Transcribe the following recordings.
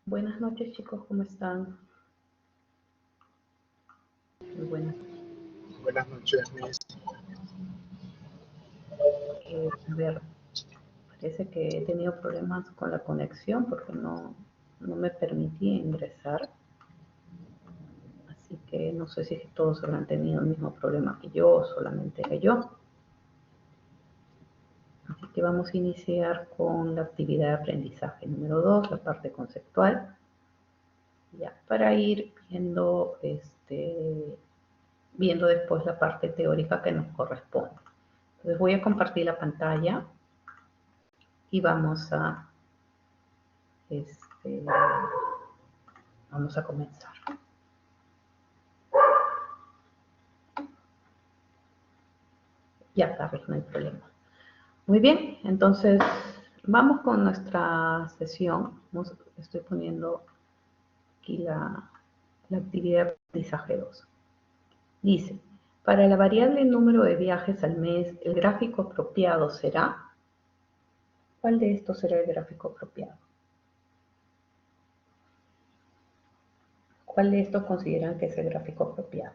Buenas noches, chicos, ¿cómo están? Muy buenas. Buenas noches, Miss. A ver, parece que he tenido problemas con la conexión porque no me permitía ingresar. Así que no sé si todos habrán tenido el mismo problema que yo o solamente era yo. Así que vamos a iniciar con la actividad de aprendizaje número 2, la parte conceptual. Ya, para ir viendo después la parte teórica que nos corresponde. Entonces voy a compartir la pantalla y este, vamos a comenzar. Ya, Carlos, no hay problema. Muy bien, entonces vamos con nuestra sesión. Estoy poniendo aquí la actividad de aprendizaje 2. Dice, para la variable número de viajes al mes, el gráfico apropiado será... ¿Cuál de estos será el gráfico apropiado? ¿Cuál de estos consideran que es el gráfico apropiado?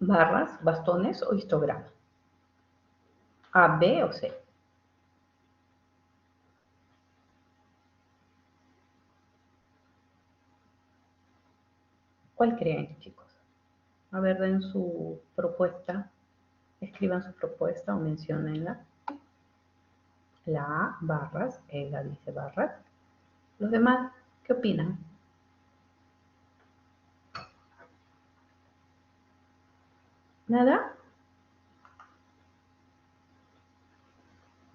¿Barras, bastones o histograma? ¿A, B o C? ¿Cuál creen, chicos? A ver, den su propuesta, escriban su propuesta o menciónenla. La A, barras, ella dice barras. Los demás, ¿qué opinan? ¿Nada?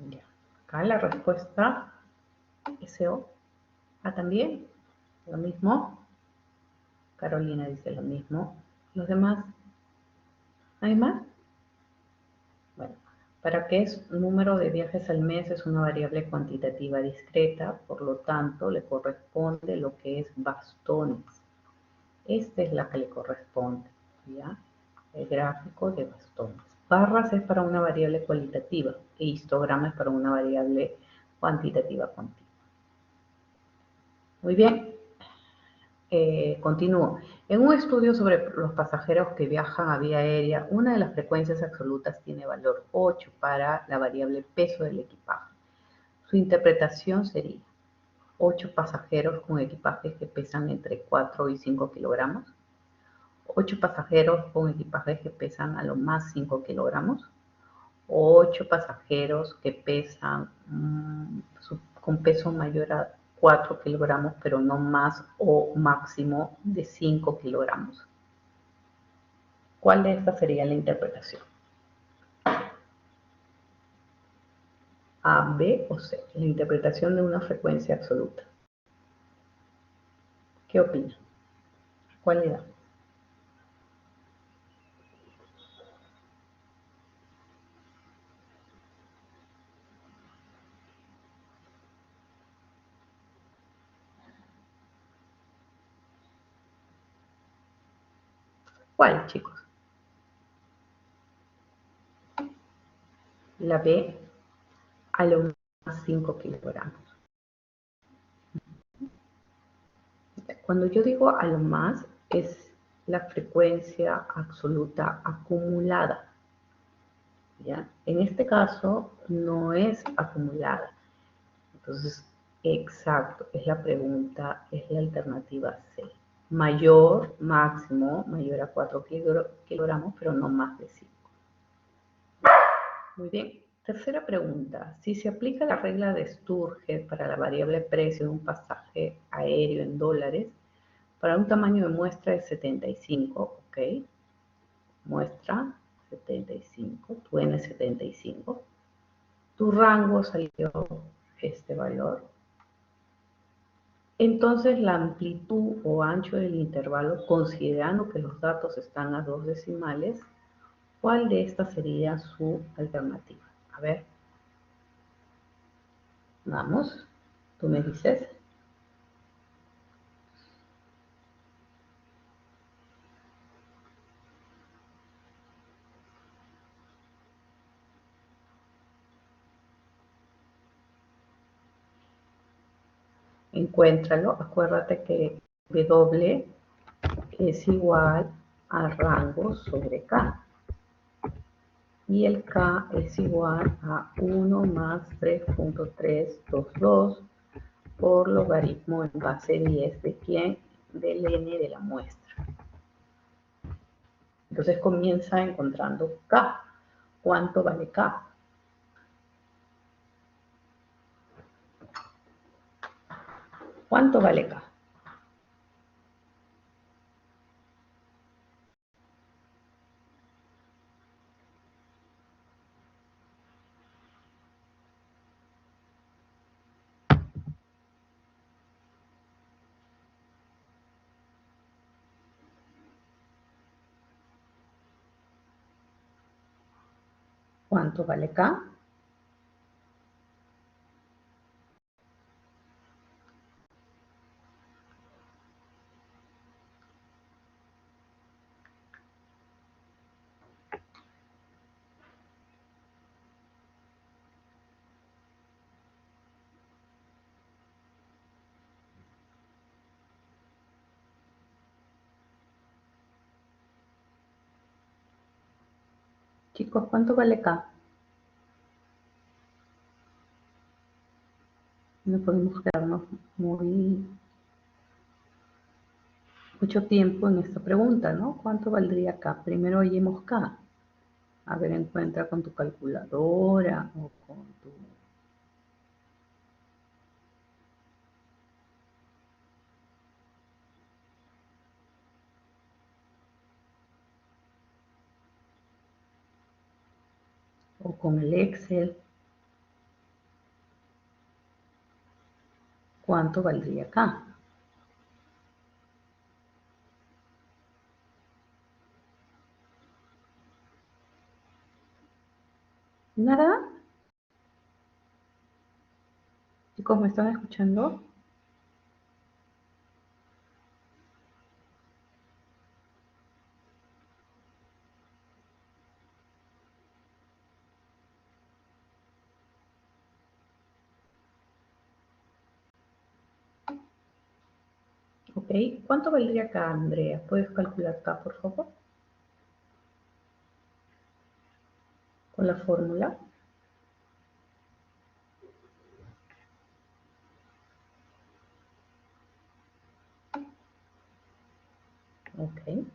Ya. Acá la respuesta SO. Ah, también. Lo mismo. Carolina dice lo mismo. ¿Los demás? ¿Hay más? Bueno, para que es número de viajes al mes es una variable cuantitativa discreta, por lo tanto le corresponde lo que es bastones. Esta es la que le corresponde, ¿ya? El gráfico de bastones. Barras es para una variable cualitativa e histograma es para una variable cuantitativa continua. Muy bien, continúo. En un estudio sobre los pasajeros que viajan a vía aérea, una de las frecuencias absolutas tiene valor 8 para la variable peso del equipaje. Su interpretación sería 8 pasajeros con equipajes que pesan entre 4 y 5 kilogramos, 8 pasajeros con equipajes que pesan a lo más 5 kilogramos, o 8 pasajeros que pesan con peso mayor a 4 kilogramos, pero no más o máximo de 5 kilogramos. ¿Cuál de estas sería la interpretación? A, B o C. La interpretación de una frecuencia absoluta. ¿Qué opina? ¿Cuál le da? ¿Cuál, chicos? La B, a lo más 5 kilogramos. Cuando yo digo a lo más, es la frecuencia absoluta acumulada. ¿Ya? En este caso no es acumulada. Entonces, exacto, es la pregunta, es la alternativa C. Mayor, máximo, mayor a 4 kilogramos, pero no más de 5. Muy bien. Tercera pregunta. Si se aplica la regla de Sturge para la variable precio de un pasaje aéreo en dólares, para un tamaño de muestra de 75, ¿ok? Muestra 75, tu N 75. Tu rango salió este valor. Entonces la amplitud o ancho del intervalo, considerando que los datos están a 2 decimales, ¿cuál de estas sería su alternativa? A ver, vamos, tú me dices. encuéntralo. Acuérdate que W es igual a rango sobre K. Y el K es igual a 1 más 3.322 por logaritmo en base 10 de quién, del n de la muestra. Entonces comienza encontrando K. ¿Cuánto vale K? ¿Cuánto vale K? ¿Cuánto vale K? Chicos, ¿cuánto vale K? No podemos quedarnos mucho tiempo en esta pregunta, ¿no? ¿Cuánto valdría K? Primero oímos K. A ver, encuentra con tu calculadora o con tu... o con el Excel. ¿Cuánto valdría K? ¿Nada? Chicos, ¿me están escuchando? Ok, ¿cuánto valdría K, Andrea? ¿Puedes calcular K, por favor? Con la fórmula. Ok.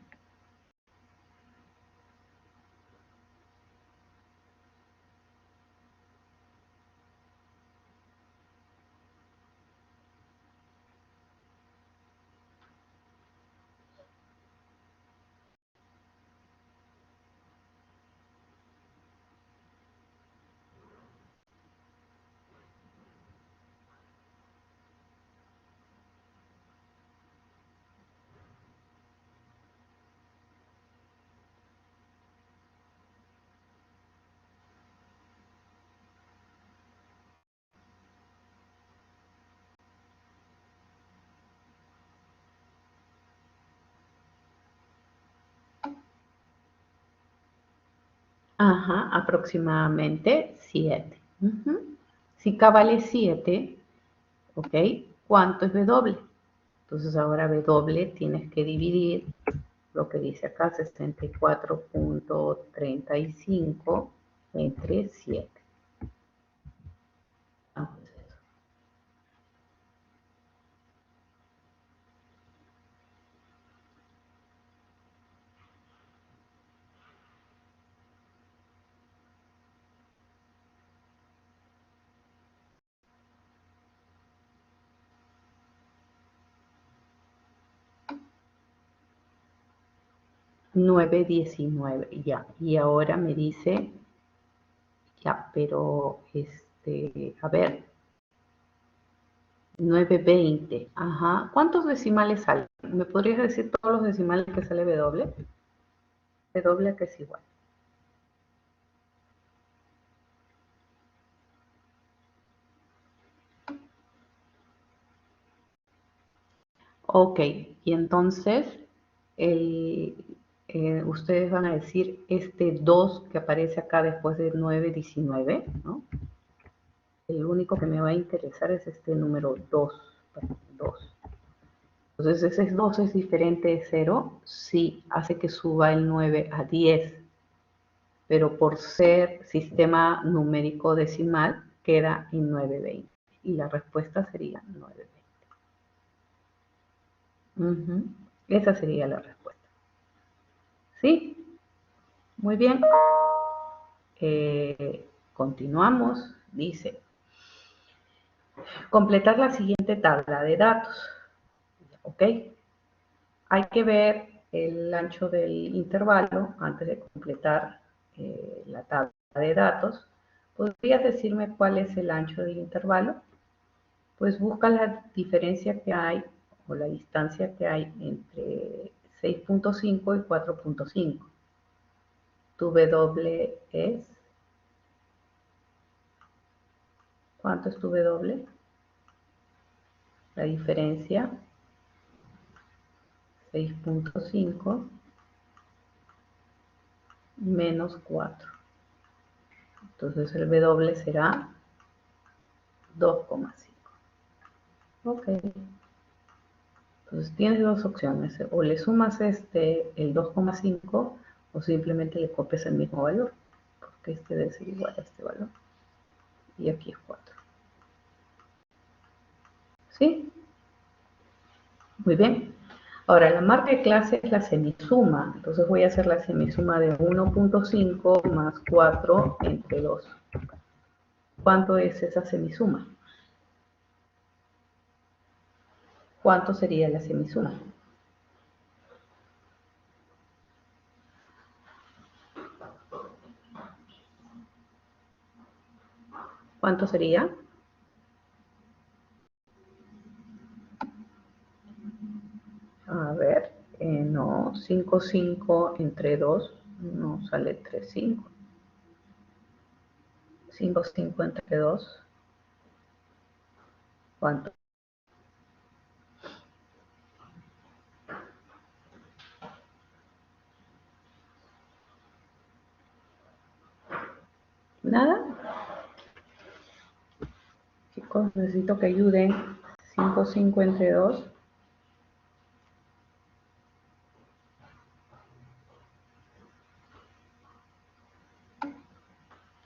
Ajá, aproximadamente 7. Si K vale 7, ¿ok? ¿Cuánto es W? Entonces ahora W tienes que dividir lo que dice acá, 64.35 entre 7. ¿Cuánto es eso? 9,19, ya. Y ahora me dice, ya, pero, a ver, 9,20, ajá. ¿Cuántos decimales salen? ¿Me podrías decir todos los decimales que sale W? W que es igual. Ok, y entonces ustedes van a decir este 2 que aparece acá después de 9,19, ¿no? El único que me va a interesar es este número 2 2. Entonces ese 2 es diferente de 0, sí, hace que suba el 9 a 10, pero por ser sistema numérico decimal queda en 920 y la respuesta sería 920. Esa sería la respuesta. ¿Sí? Muy bien. Continuamos. Dice, completar la siguiente tabla de datos. ¿Ok? Hay que ver el ancho del intervalo antes de completar la tabla de datos. ¿Podrías decirme cuál es el ancho del intervalo? Pues busca la diferencia que hay o la distancia que hay entre 6.5 y 4.5. Tu W es... ¿Cuánto es tu W? La diferencia 6.5 menos 4. Entonces el W será 2,5. Ok. Entonces tienes dos opciones. O le sumas el 2,5 o simplemente le copias el mismo valor. Porque este debe ser igual a este valor. Y aquí es 4. ¿Sí? Muy bien. Ahora, la marca de clase es la semisuma. Entonces voy a hacer la semisuma de 1.5 más 4 entre 2. ¿Cuánto es esa semisuma? ¿Cuánto sería la semisuma? ¿Cuánto sería? A ver, no, 5, 5 entre 2, no sale 3, 5. 5, 5 entre 2, ¿cuánto? ¿Nada? Chicos, necesito que ayuden. 5, 5 entre 2.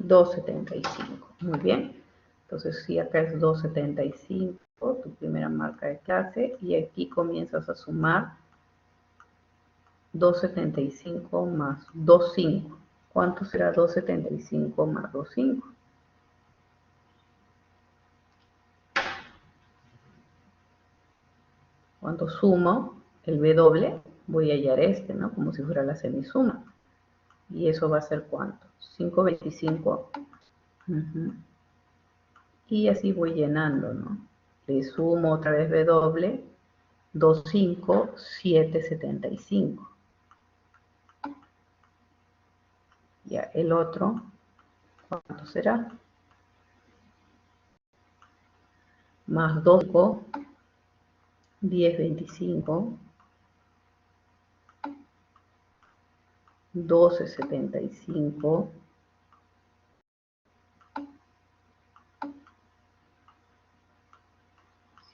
2,75. Muy bien. Entonces, si acá es 2,75, tu primera marca de clase, y aquí comienzas a sumar 2,75 más 2,5. ¿Cuánto será 2,75 más 2,5? Cuando sumo el W, voy a hallar ¿no? Como si fuera la semisuma. ¿Y eso va a ser cuánto? 5,25. Y así voy llenando, ¿no? Le sumo otra vez W, 2,5, 7,75. Ya, el otro, ¿cuánto será? Más 2, 10,25, 12,75,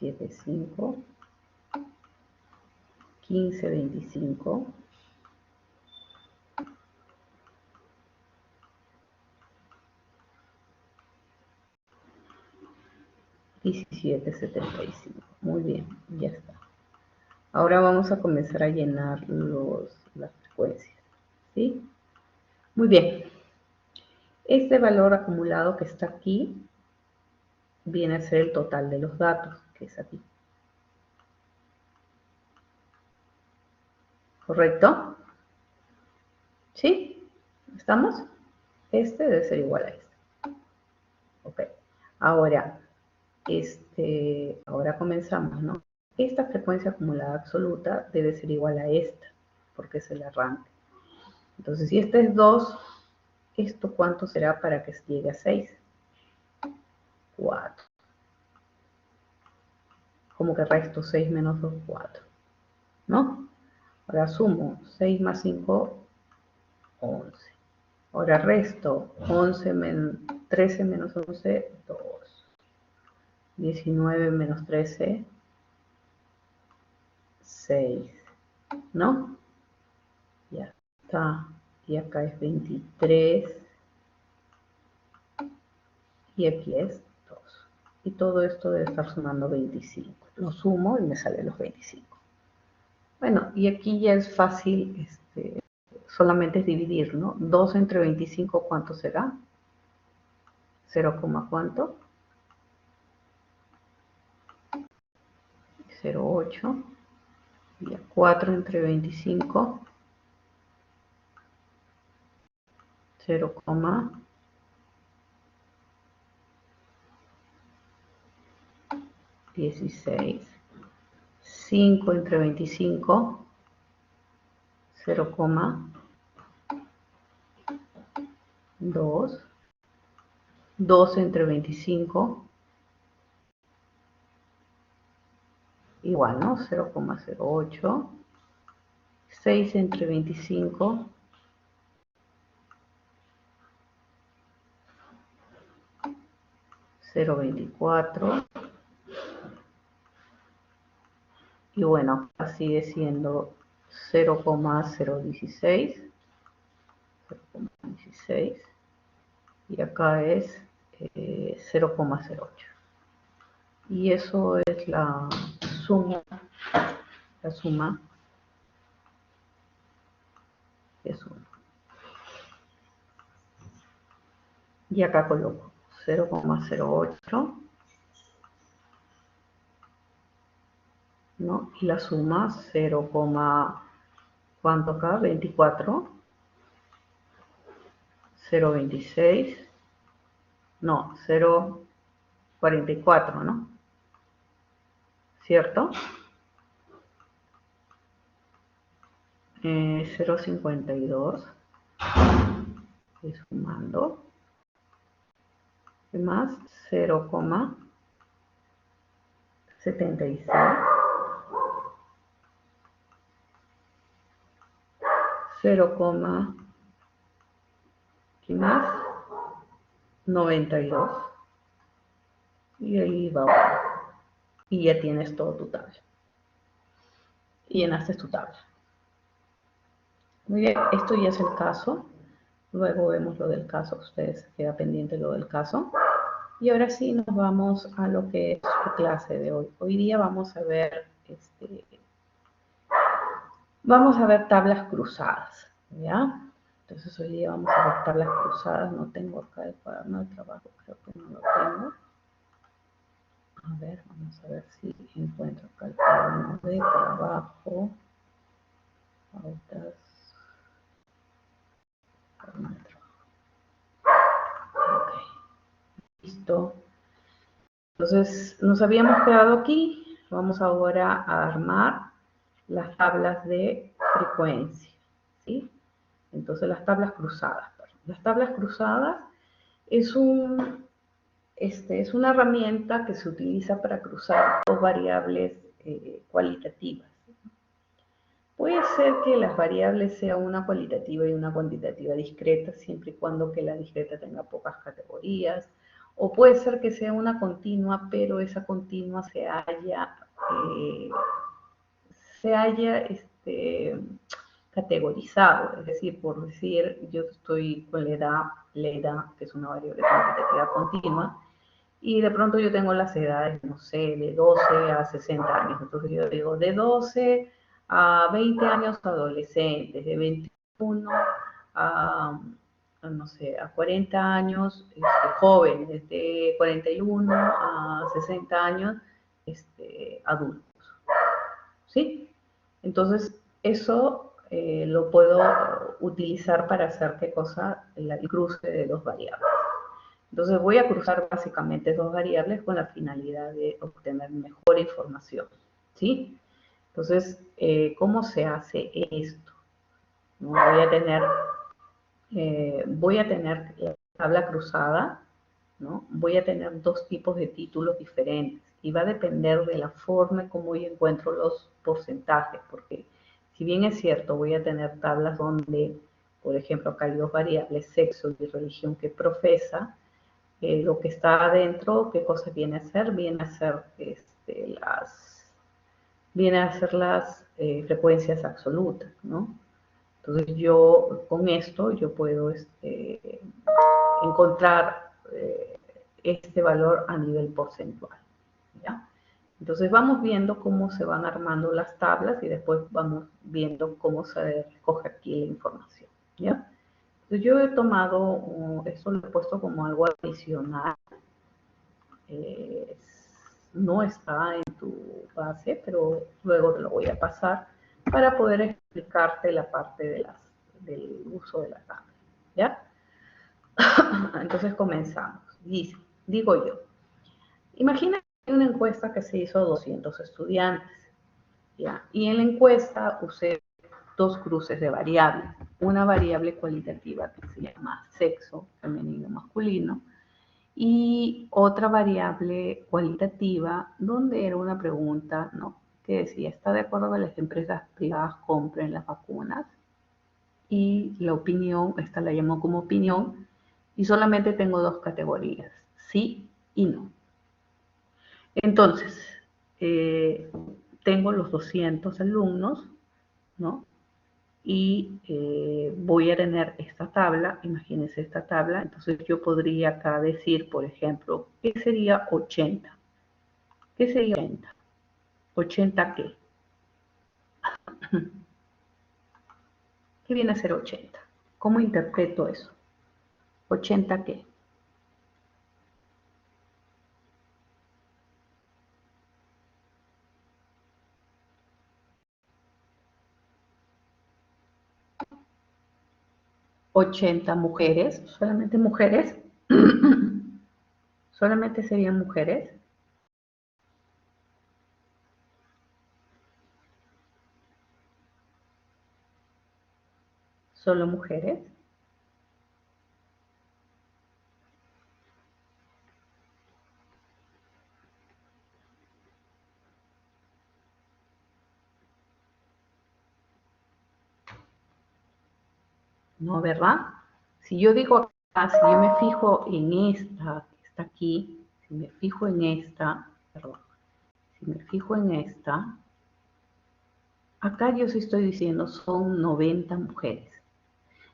7,5, 15,25, 17,75. Muy bien, ya está. Ahora vamos a comenzar a llenar las frecuencias, ¿sí? Muy bien. Este valor acumulado que está aquí viene a ser el total de los datos, que es aquí. ¿Correcto? ¿Sí? ¿Estamos? Este debe ser igual a este. Ok. Ahora, ahora comenzamos, ¿no? Esta frecuencia acumulada absoluta debe ser igual a esta, porque es el arranque. Entonces, si este es 2, ¿esto cuánto será para que llegue a 6? 4. Como que resto 6 menos 2, 4. ¿No? Ahora sumo 6 más 5, 11. Ahora resto 13 menos 11, 2. 19 menos 13, 6, ¿no? Ya está. Y acá es 23. Y aquí es 2. Y todo esto debe estar sumando 25. Lo sumo y me salen los 25. Bueno, y aquí ya es fácil, solamente es dividir, ¿no? 2 entre 25, ¿cuánto será? 0, ¿cuánto? 0,8. Y 4 entre 25, 0,16. 5 entre 25, 0,2. 2 entre 25, igual, ¿no? 0,08. 6 entre 25, 0,24. Y bueno, sigue siendo 0,016. 0,16. Y acá es 0,08. Y eso es la suma es 1. Y acá coloco 0,08, ¿no? Y la suma 0, ¿cuánto acá? 24, 0,26, no, 0,44, ¿no? ¿Cierto? 0,52, y sumando, más 0,76, 0, ¿qué más? 92, y ahí va abajo. Y ya tienes todo tu tabla. Y llenaste tu tabla. Muy bien, esto ya es el caso. Luego vemos lo del caso. Ustedes queda pendiente lo del caso. Y ahora sí nos vamos a lo que es su clase de hoy. Hoy día vamos a ver tablas cruzadas, ¿ya? Entonces hoy día vamos a ver tablas cruzadas. No tengo acá el cuaderno de trabajo, creo que no lo tengo. A ver, vamos a ver si encuentro acá el cuaderno de trabajo. Pautas. Cuaderno de trabajo. Ok, listo. Entonces nos habíamos quedado aquí. Vamos ahora a armar las tablas de frecuencia, ¿sí? Entonces las tablas cruzadas. Las tablas cruzadas es una herramienta que se utiliza para cruzar dos variables cualitativas. Puede ser que las variables sean una cualitativa y una cuantitativa discreta, siempre y cuando que la discreta tenga pocas categorías, o puede ser que sea una continua, pero esa continua se haya categorizado, es decir, por decir, yo estoy con la edad, que es una variable cuantitativa continua, y de pronto yo tengo las edades, no sé, de 12 a 60 años. Entonces yo digo, de 12 a 20 años adolescentes, de 21 a, no sé, a 40 años jóvenes, de 41 a 60 años adultos. ¿Sí? Entonces, eso lo puedo utilizar para hacer, ¿qué cosa? El cruce de dos variables. Entonces voy a cruzar básicamente dos variables con la finalidad de obtener mejor información, ¿sí? Entonces, ¿cómo se hace esto? ¿No? Voy a tener la tabla cruzada, ¿no? Voy a tener dos tipos de títulos diferentes y va a depender de la forma como yo encuentro los porcentajes, porque si bien es cierto, voy a tener tablas donde, por ejemplo, acá hay dos variables, sexo y religión que profesa, lo que está adentro, ¿qué cosa viene a ser? Viene a ser viene a ser las frecuencias absolutas, ¿no? Entonces yo con esto yo puedo encontrar este valor a nivel porcentual, ¿ya? Entonces vamos viendo cómo se van armando las tablas y después vamos viendo cómo se recoge aquí la información, ¿ya? Entonces yo he tomado, esto lo he puesto como algo adicional, eh, no está en tu base, pero luego te lo voy a pasar para poder explicarte la parte del uso de la tabla, ¿ya? Entonces comenzamos. Digo yo, imagina una encuesta que se hizo a 200 estudiantes, ¿ya? Y en la encuesta usé dos cruces de variables. Una variable cualitativa que se llama sexo, femenino, masculino, y otra variable cualitativa donde era una pregunta, ¿no? Que decía, ¿está de acuerdo que las empresas privadas compren las vacunas? Y la opinión, esta la llamo como opinión, y solamente tengo dos categorías, sí y no. Entonces, tengo los 200 alumnos, ¿no? Y voy a tener esta tabla, imagínense esta tabla, entonces yo podría acá decir, por ejemplo, ¿qué sería 80? ¿Qué sería 80? ¿80 qué? ¿Qué viene a ser 80? ¿Cómo interpreto eso? ¿80 qué? ¿80 mujeres? ¿Solamente mujeres? ¿Solamente serían mujeres? ¿Solo mujeres? No, ¿verdad? Si yo digo acá, si yo me fijo en esta que está aquí, si me fijo en esta, perdón, si me fijo en esta, acá yo sí estoy diciendo son 90 mujeres.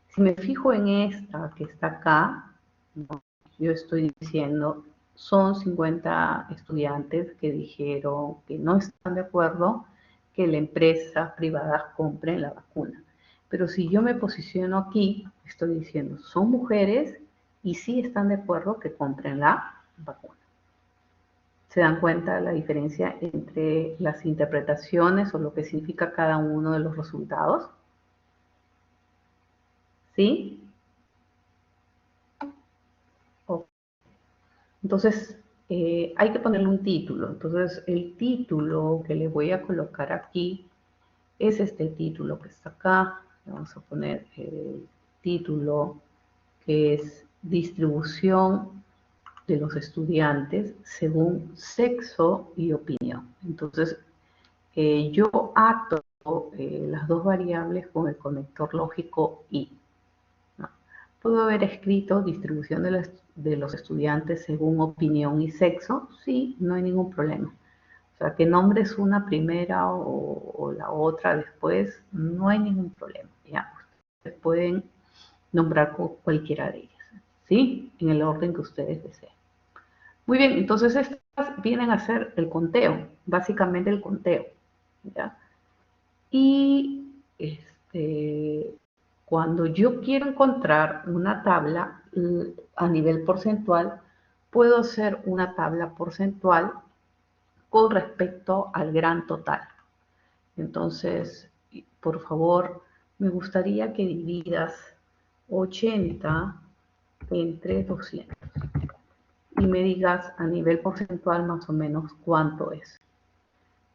Si me fijo en esta que está acá, ¿no? Yo estoy diciendo son 50 estudiantes que dijeron que no están de acuerdo que la empresa privada compre la vacuna. Pero si yo me posiciono aquí, estoy diciendo son mujeres y sí están de acuerdo que compren la vacuna. ¿Se dan cuenta de la diferencia entre las interpretaciones o lo que significa cada uno de los resultados? ¿Sí? Ok. Entonces, hay que ponerle un título. Entonces, el título que le voy a colocar aquí es este título que está acá. Le vamos a poner el título que es distribución de los estudiantes según sexo y opinión. Entonces, yo ato las dos variables con el conector lógico y. ¿No? Puedo haber escrito distribución de los estudiantes según opinión y sexo, sí, no hay ningún problema. O sea, que nombres una primera o la otra después, no hay ningún problema. Ya, ustedes pueden nombrar cualquiera de ellas, ¿sí? En el orden que ustedes deseen. Muy bien, entonces estas vienen a ser el conteo, básicamente el conteo, ¿ya? Y cuando yo quiero encontrar una tabla a nivel porcentual, puedo hacer una tabla porcentual con respecto al gran total. Entonces, por favor, me gustaría que dividas 80 entre 200 y me digas a nivel porcentual más o menos cuánto es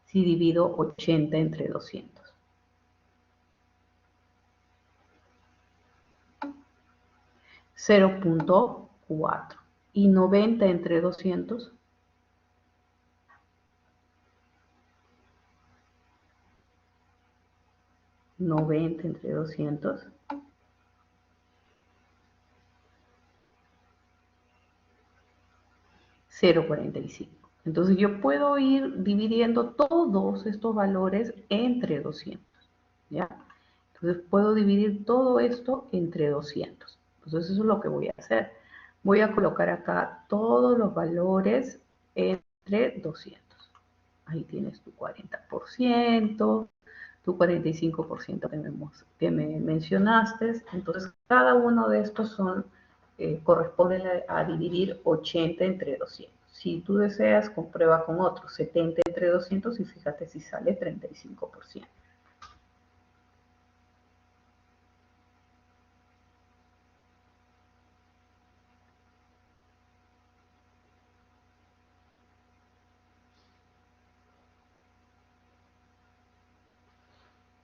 si divido 80 entre 200. 0.4. Y 90 entre 200. 90 entre 200. 0.45. Entonces yo puedo ir dividiendo todos estos valores entre 200, ¿ya? Entonces puedo dividir todo esto entre 200. Entonces eso es lo que voy a hacer. Voy a colocar acá todos los valores entre 200. Ahí tienes tu 40%, tu 45% que me mencionaste. Entonces cada uno de estos corresponde a dividir 80 entre 200. Si tú deseas, comprueba con otro 70 entre 200 y fíjate si sale 35%.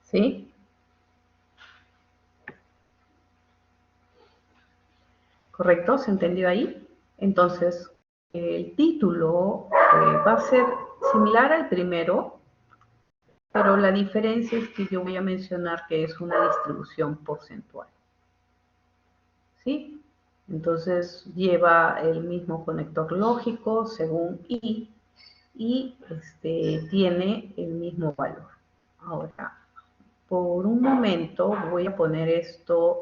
¿Sí? ¿Correcto? ¿Se entendió ahí? Entonces, el título va a ser similar al primero, pero la diferencia es que yo voy a mencionar que es una distribución porcentual. ¿Sí? Entonces lleva el mismo conector lógico según I y tiene el mismo valor. Ahora, por un momento voy a poner esto,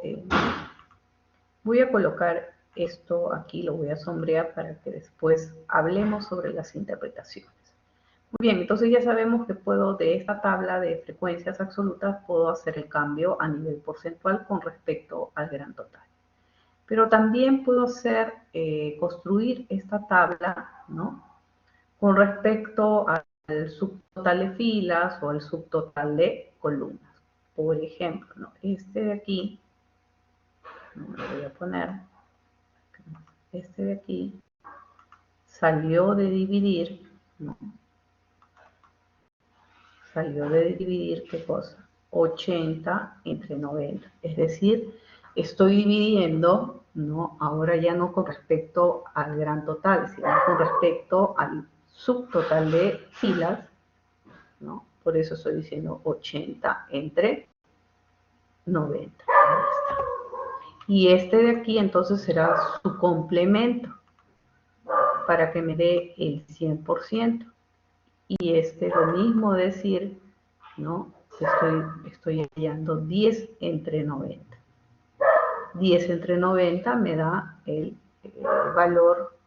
voy a colocar esto aquí, lo voy a sombrear para que después hablemos sobre las interpretaciones. Muy bien, entonces ya sabemos que puedo de esta tabla de frecuencias absolutas, puedo hacer el cambio a nivel porcentual con respecto al gran total. Pero también puedo construir esta tabla, ¿no? Con respecto al subtotal de filas o al subtotal de columnas. Por ejemplo, ¿no? Este de aquí, no lo voy a poner, este de aquí salió de dividir, ¿no? Salió de dividir, ¿qué cosa? 80 entre 90. Es decir, estoy dividiendo, ¿no? Ahora ya no con respecto al gran total, sino con respecto al subtotal de filas, ¿no? Por eso estoy diciendo 80 entre 90. Y este de aquí entonces será su complemento para que me dé el 100%. Y lo mismo decir, ¿no? Estoy hallando 10 entre 90. 10 entre 90 me da el valor,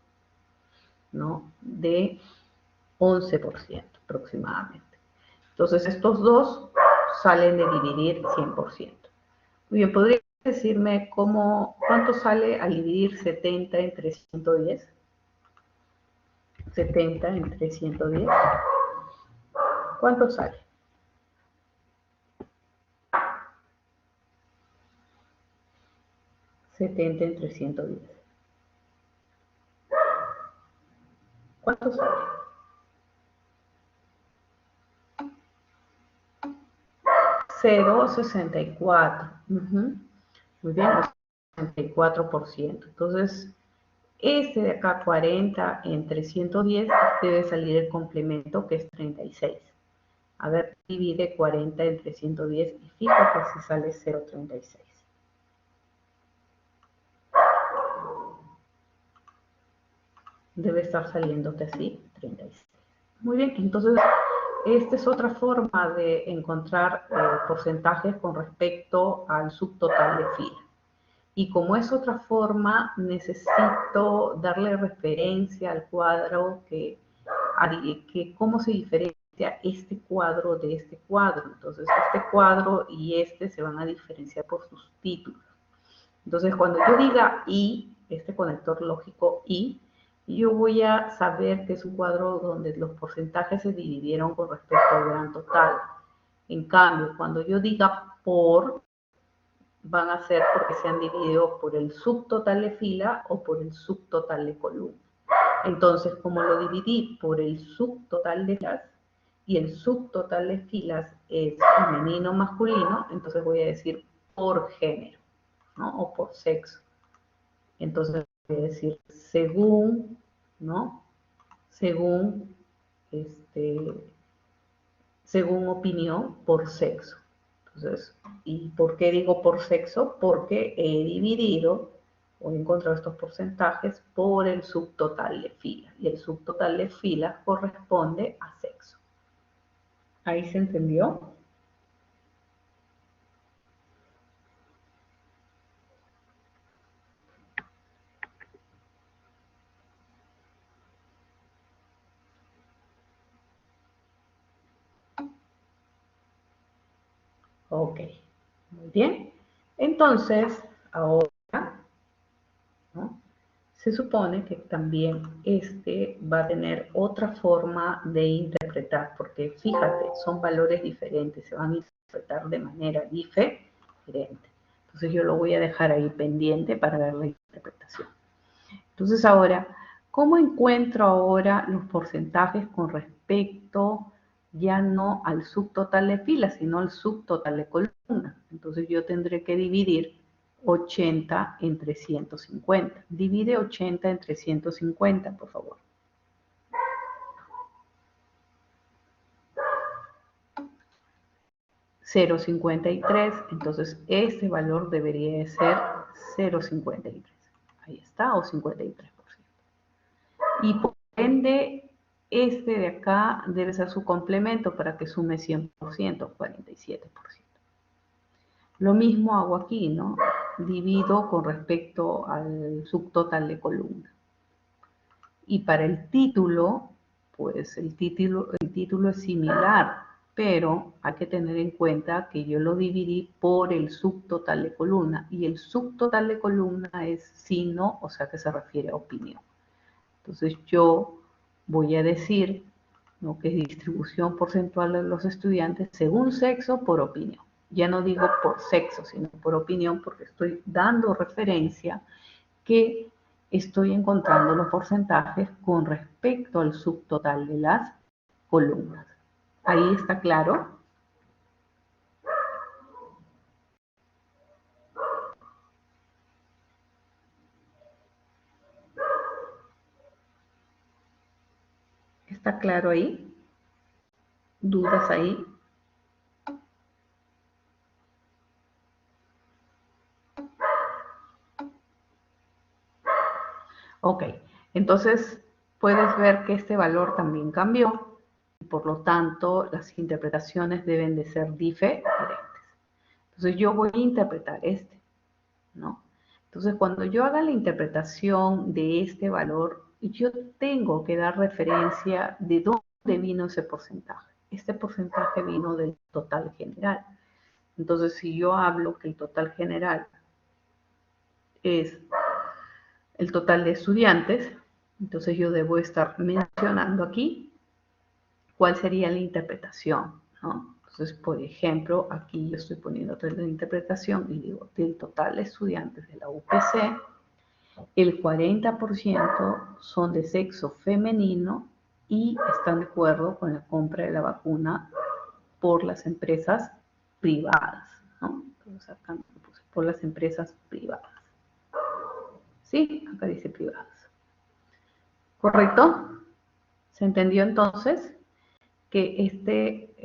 ¿no? De 11% aproximadamente. Entonces estos dos salen de dividir 100%. Muy bien, ¿podría decirme cuánto sale al dividir 70 entre 110? 70 entre 110. ¿Cuánto sale? 70 entre 110. ¿Cuánto sale? 0,64. Muy bien, 64%. Entonces, este de acá, 40 entre 110, debe salir el complemento que es 36. A ver, divide 40 entre 110 y fíjate si sale 0,36. Debe estar saliéndote así, 36. Muy bien, entonces esta es otra forma de encontrar porcentajes con respecto al subtotal de fila. Y como es otra forma, necesito darle referencia al cuadro que cómo se diferencia este cuadro de este cuadro. Entonces, este cuadro y este se van a diferenciar por sus títulos. Entonces, cuando yo diga I, este conector lógico I, yo voy a saber que es un cuadro donde los porcentajes se dividieron con respecto al gran total. En cambio, cuando yo diga por, van a ser porque se han dividido por el subtotal de fila o por el subtotal de columna. Entonces, como lo dividí por el subtotal de filas y el subtotal de filas es femenino masculino, entonces voy a decir por género, ¿no? O por sexo. Entonces voy a decir según, ¿no? Según, según opinión por sexo. Entonces, ¿y por qué digo por sexo? Porque he dividido Voy a encontrar estos porcentajes por el subtotal de filas. Y el subtotal de filas corresponde a sexo. ¿Ahí se entendió? Ok, muy bien. Entonces, ahora, ¿no?, se supone que también este va a tener otra forma de interpretar, porque fíjate, son valores diferentes, se van a interpretar de manera diferente. Entonces yo lo voy a dejar ahí pendiente para ver la interpretación. Entonces ahora, ¿cómo encuentro ahora los porcentajes con respecto ya no al subtotal de filas, sino al subtotal de columnas? Entonces yo tendré que dividir 80 entre 150. Divide 80 entre 150, por favor. 0,53, entonces este valor debería de ser 0,53. Ahí está, o 53%. Y por ende, este de acá debe ser su complemento para que sume 100%, 47%. Lo mismo hago aquí, ¿no? Divido con respecto al subtotal de columna. Y para el título, pues el título es similar, pero hay que tener en cuenta que yo lo dividí por el subtotal de columna. Y el subtotal de columna es signo, o sea que se refiere a opinión. Entonces yo voy a decir, ¿no?, que es distribución porcentual de los estudiantes según sexo por opinión. Ya no digo por sexo, sino por opinión, porque estoy dando referencia que estoy encontrando los porcentajes con respecto al subtotal de las columnas. ¿Ahí está claro? ¿Está claro ahí? ¿Dudas ahí? Ok, entonces puedes ver que este valor también cambió y por lo tanto las interpretaciones deben de ser diferentes. Entonces yo voy a interpretar este, ¿no? Entonces cuando yo haga la interpretación de este valor, yo tengo que dar referencia de dónde vino ese porcentaje. Este porcentaje vino del total general. Entonces si yo hablo que el total general es el total de estudiantes, entonces yo debo estar mencionando aquí cuál sería la interpretación, ¿no? Entonces, por ejemplo, aquí yo estoy poniendo la interpretación y digo, del total de estudiantes de la UPC, el 40% son de sexo femenino y están de acuerdo con la compra de la vacuna por las empresas privadas, ¿no? Entonces, acá puse por las empresas privadas. ¿Sí? Acá dice privadas. ¿Correcto? ¿Se entendió entonces que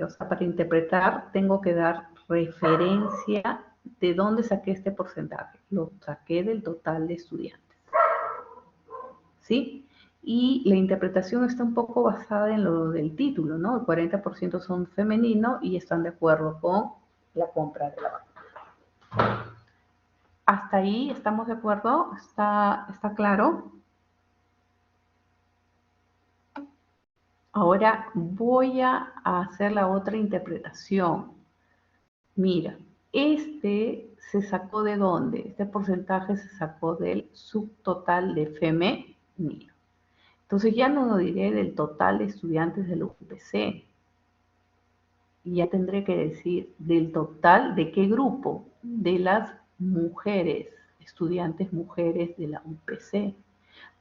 o sea, para interpretar tengo que dar referencia de dónde saqué este porcentaje? Lo saqué del total de estudiantes. ¿Sí? Y la interpretación está un poco basada en lo del título, ¿no? El 40% son femeninos y están de acuerdo con la compra de la vacuna. ¿Hasta ahí estamos de acuerdo? ¿Está claro? Ahora voy a hacer la otra interpretación. Mira, se sacó ¿de dónde? Este porcentaje se sacó del subtotal de femenino. Entonces ya no lo diré del total de estudiantes del UPC. Y ya tendré que decir del total de qué grupo, de las mujeres, estudiantes mujeres de la UPC.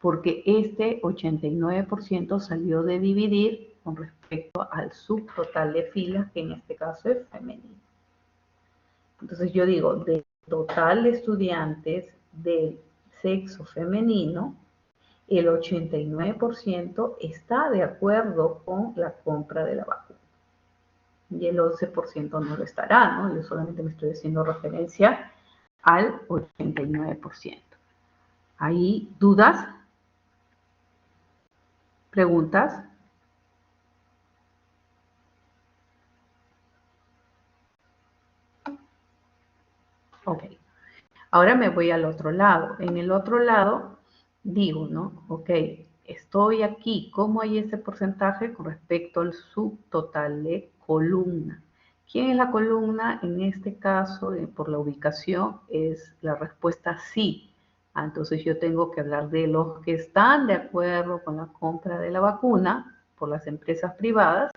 Porque este 89% salió de dividir con respecto al subtotal de filas, que en este caso es femenino. Entonces yo digo, del total de estudiantes del sexo femenino, el 89% está de acuerdo con la compra de la vacuna. Y el 11% no lo estará, ¿no? Yo solamente me estoy haciendo referencia al 89%. ¿Hay dudas? ¿Preguntas? Ok. Ahora me voy al otro lado. En el otro lado digo, ¿no? Ok, estoy aquí. ¿Cómo hay ese porcentaje con respecto al subtotal de columna? ¿Quién es la columna? En este caso, por la ubicación, es la respuesta sí. Entonces yo tengo que hablar de los que están de acuerdo con la compra de la vacuna por las empresas privadas.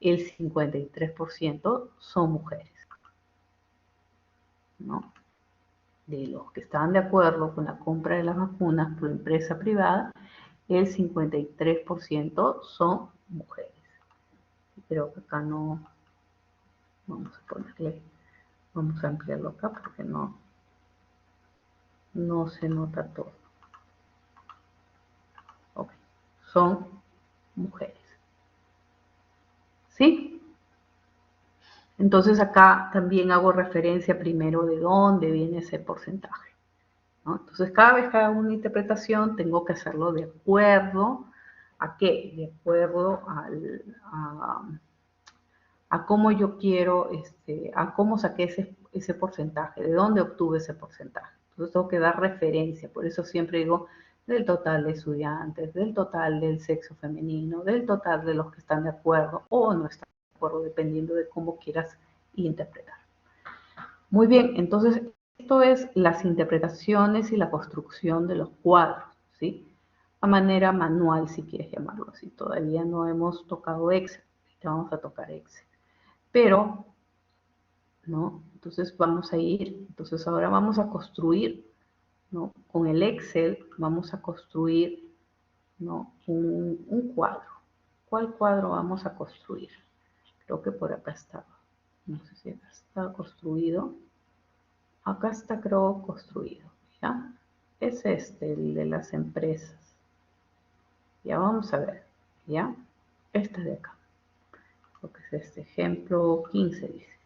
El 53% son mujeres, ¿no? De los que estaban de acuerdo con la compra de las vacunas por empresa privada, el 53% son mujeres. Creo que acá no, vamos a ponerle, vamos a ampliarlo acá porque no se nota todo. Ok, son mujeres. ¿Sí? Entonces acá también hago referencia primero de dónde viene ese porcentaje, ¿no? Entonces cada vez que hago una interpretación tengo que hacerlo de acuerdo a qué, de acuerdo a cómo yo quiero, a cómo saqué ese porcentaje, de dónde obtuve ese porcentaje. Entonces tengo que dar referencia, por eso siempre digo del total de estudiantes, del total del sexo femenino, del total de los que están de acuerdo o no están de acuerdo, dependiendo de cómo quieras interpretar. Muy bien, entonces esto es las interpretaciones y la construcción de los cuadros, ¿sí? A manera manual, si quieres llamarlo así. Todavía no hemos tocado Excel, ya vamos a tocar Excel. Pero, ¿no? Entonces vamos a ir, entonces ahora vamos a construir, ¿no? Con el Excel vamos a construir, ¿no? Un cuadro. ¿Cuál cuadro vamos a construir? Creo que por acá estaba. No sé si acá está construido. Acá está, creo, construido, ¿ya? Es el de las empresas. Ya vamos a ver, ¿ya? Este de acá. Creo que es este ejemplo 15, dice.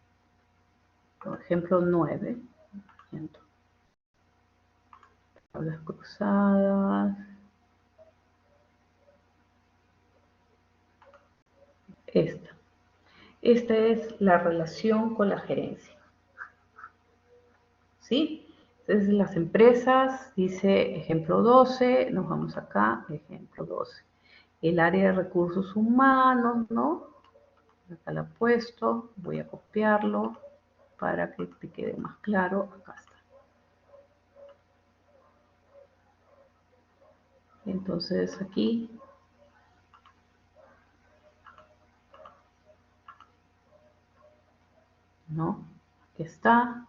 Por ejemplo 9. Tablas cruzadas. Esta. Esta es la relación con la gerencia. ¿Sí? Entonces las empresas, dice ejemplo 12, nos vamos acá, ejemplo 12. El área de recursos humanos, ¿no? Acá la he puesto, voy a copiarlo para que te quede más claro. Acá está. Entonces aquí, ¿no? Aquí está.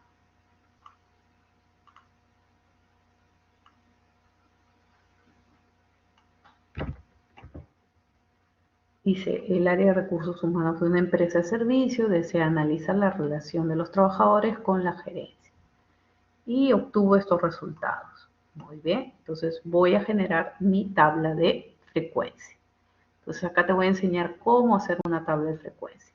Dice, el área de recursos humanos de una empresa de servicio desea analizar la relación de los trabajadores con la gerencia y obtuvo estos resultados. Muy bien, entonces voy a generar mi tabla de frecuencia. Entonces acá te voy a enseñar cómo hacer una tabla de frecuencia.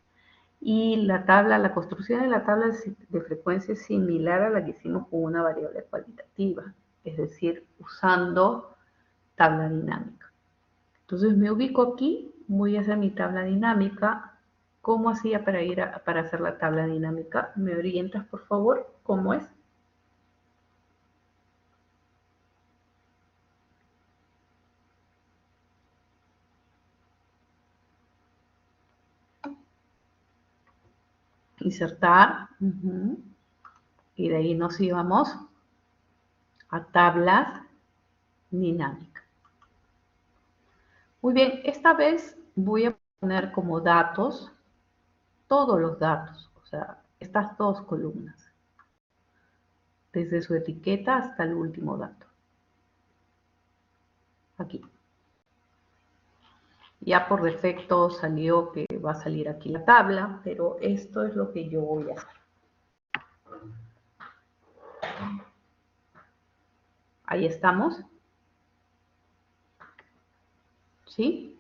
Y la construcción de la tabla de frecuencia es similar a la que hicimos con una variable cualitativa, es decir, usando tabla dinámica. Entonces me ubico aquí, voy a hacer mi tabla dinámica. ¿Cómo hacía para hacer la tabla dinámica? ¿Me orientas, por favor? ¿Cómo es? Insertar. Y de ahí nos íbamos a tablas dinámicas. Muy bien, esta vez voy a poner como datos todos los datos, o sea, estas dos columnas, desde su etiqueta hasta el último dato. Aquí. Ya por defecto salió que va a salir aquí la tabla, pero esto es lo que yo voy a hacer. Ahí estamos. ¿Sí?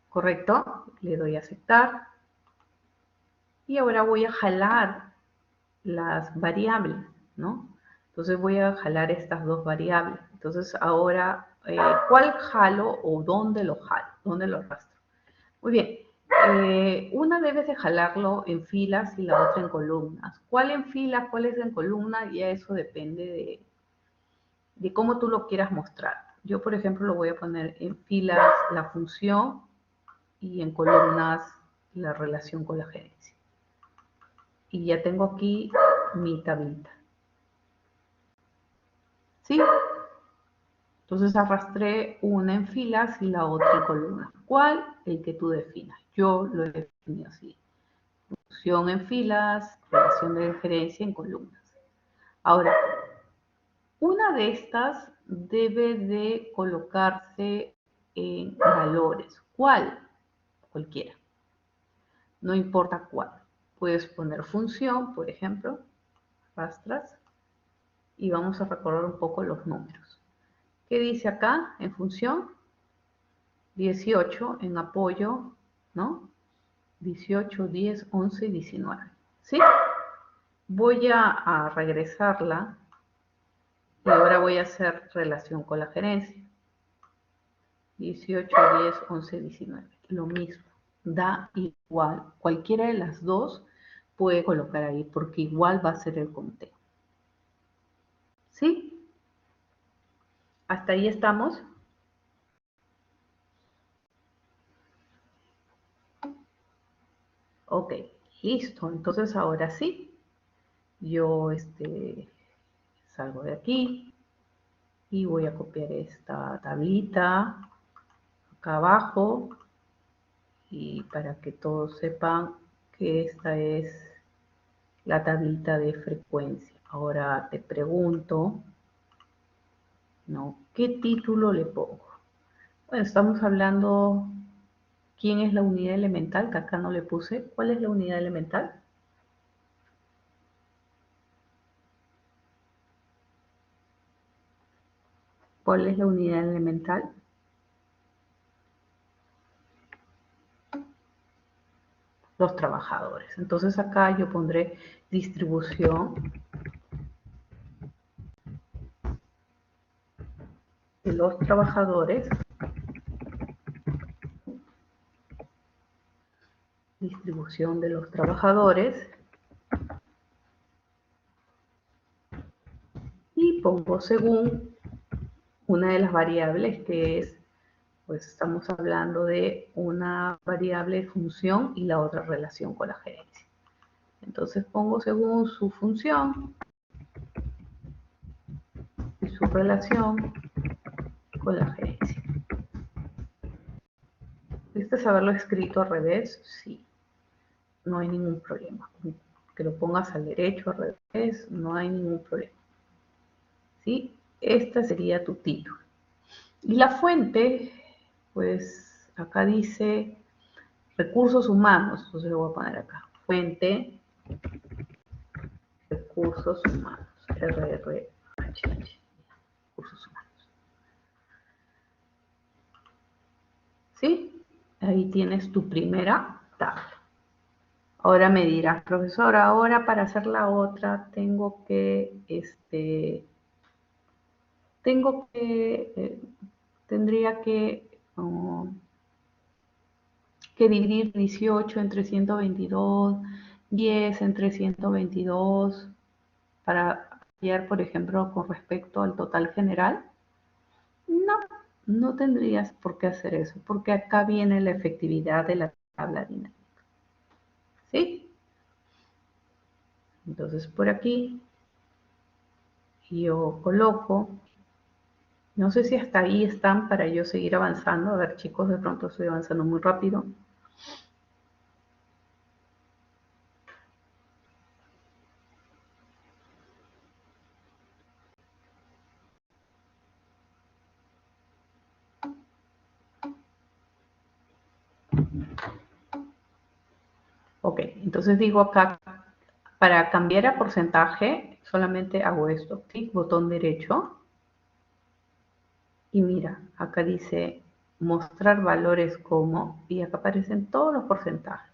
¿Correcto? Le doy a aceptar. Y ahora voy a jalar las variables, ¿no? Entonces voy a jalar estas dos variables. Entonces ahora, ¿cuál jalo o dónde lo jalo? ¿Dónde lo arrastro? Muy bien. Una debes de jalarlo en filas y la otra en columnas. ¿Cuál en fila, cuál es en columna? Ya eso depende de cómo tú lo quieras mostrar. Yo, por ejemplo, lo voy a poner en filas la función y en columnas la relación con la gerencia. Y ya tengo aquí mi tablita. ¿Sí? Entonces arrastré una en filas y la otra en columnas. ¿Cuál? El que tú definas. Yo lo he definido así. Función en filas, relación de gerencia en columnas. Ahora, una de estas debe de colocarse en valores. ¿Cuál? Cualquiera. No importa cuál. Puedes poner función, por ejemplo, arrastras y vamos a recordar un poco los números. ¿Qué dice acá en función? 18 en apoyo, ¿no? 18, 10, 11 y 19. ¿Sí? Voy a regresarla y ahora voy a hacer relación con la gerencia. 18, 10, 11, 19. Lo mismo. Da igual. Cualquiera de las dos puede colocar ahí porque igual va a ser el conteo. ¿Sí? ¿Hasta ahí estamos? Ok, listo. Entonces ahora sí, yo salgo de aquí y voy a copiar esta tablita acá abajo y para que todos sepan que esta es la tablita de frecuencia. Ahora te pregunto, ¿no? ¿Qué título le pongo? Bueno, estamos hablando, ¿quién es la unidad elemental? Que acá no le puse. ¿Cuál es la unidad elemental? ¿Cuál es la unidad elemental? Los trabajadores. Entonces acá yo pondré distribución de los trabajadores, distribución de los trabajadores, y pongo según una de las variables que es, pues estamos hablando de una variable función y la otra relación con la gerencia. Entonces pongo según su función y su relación con la gerencia. ¿Viste haberlo escrito al revés? Sí, no hay ningún problema. Que lo pongas al derecho, al revés, no hay ningún problema. ¿Sí? Esta sería tu título. Y la fuente, pues acá dice recursos humanos, entonces lo voy a poner acá. Fuente, recursos humanos, RRHH, recursos humanos. ¿Sí? Ahí tienes tu primera tabla. Ahora me dirás, profesora, ahora para hacer la otra tengo que, tendría que dividir 18 entre 122, 10 entre 122 para hallar, por ejemplo, con respecto al total general. No, no tendrías por qué hacer eso, porque acá viene la efectividad de la tabla dinámica. ¿Sí? Entonces por aquí yo coloco, no sé si hasta ahí están para yo seguir avanzando. A ver, chicos, de pronto estoy avanzando muy rápido. Ok, entonces digo acá, para cambiar a porcentaje, solamente hago esto, clic, botón derecho, y mira, acá dice mostrar valores como, y acá aparecen todos los porcentajes.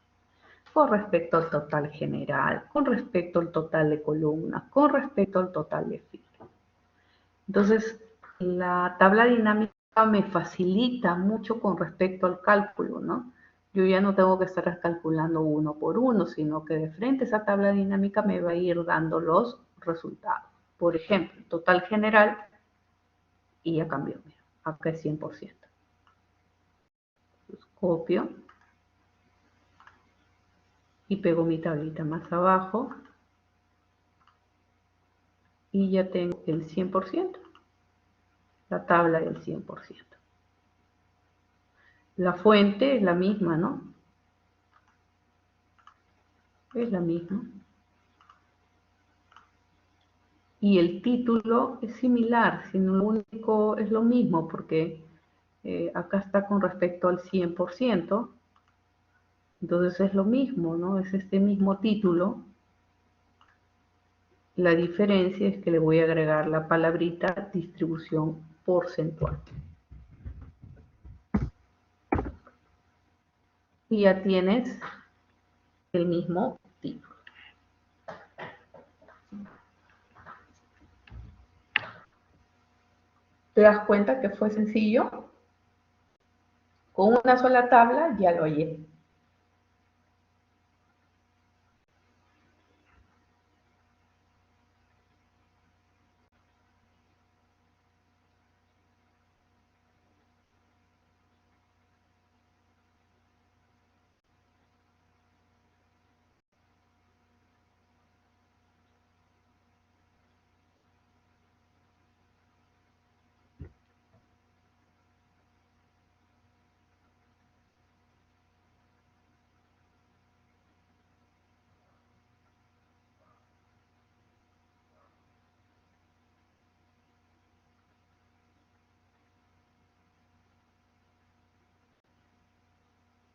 con respecto al total general, con respecto al total de columnas, con respecto al total de filas. Entonces, la tabla dinámica me facilita mucho con respecto al cálculo, ¿no? Yo ya no tengo que estar calculando uno por uno, sino que de frente a esa tabla dinámica me va a ir dando los resultados. Por ejemplo, total general, y ya cambió, mira, acá es 100%. Entonces, copio y pego mi tablita más abajo y ya tengo el 100%, la tabla del 100%. La fuente es la misma, ¿no? Es la misma. Y el título es similar, sino lo único es lo mismo, porque acá está con respecto al 100%, entonces es lo mismo, ¿no? Es este mismo título. La diferencia es que le voy a agregar la palabrita distribución porcentual. Y ya tienes el mismo título. ¿Te das cuenta que fue sencillo? Con una sola tabla ya lo hallé.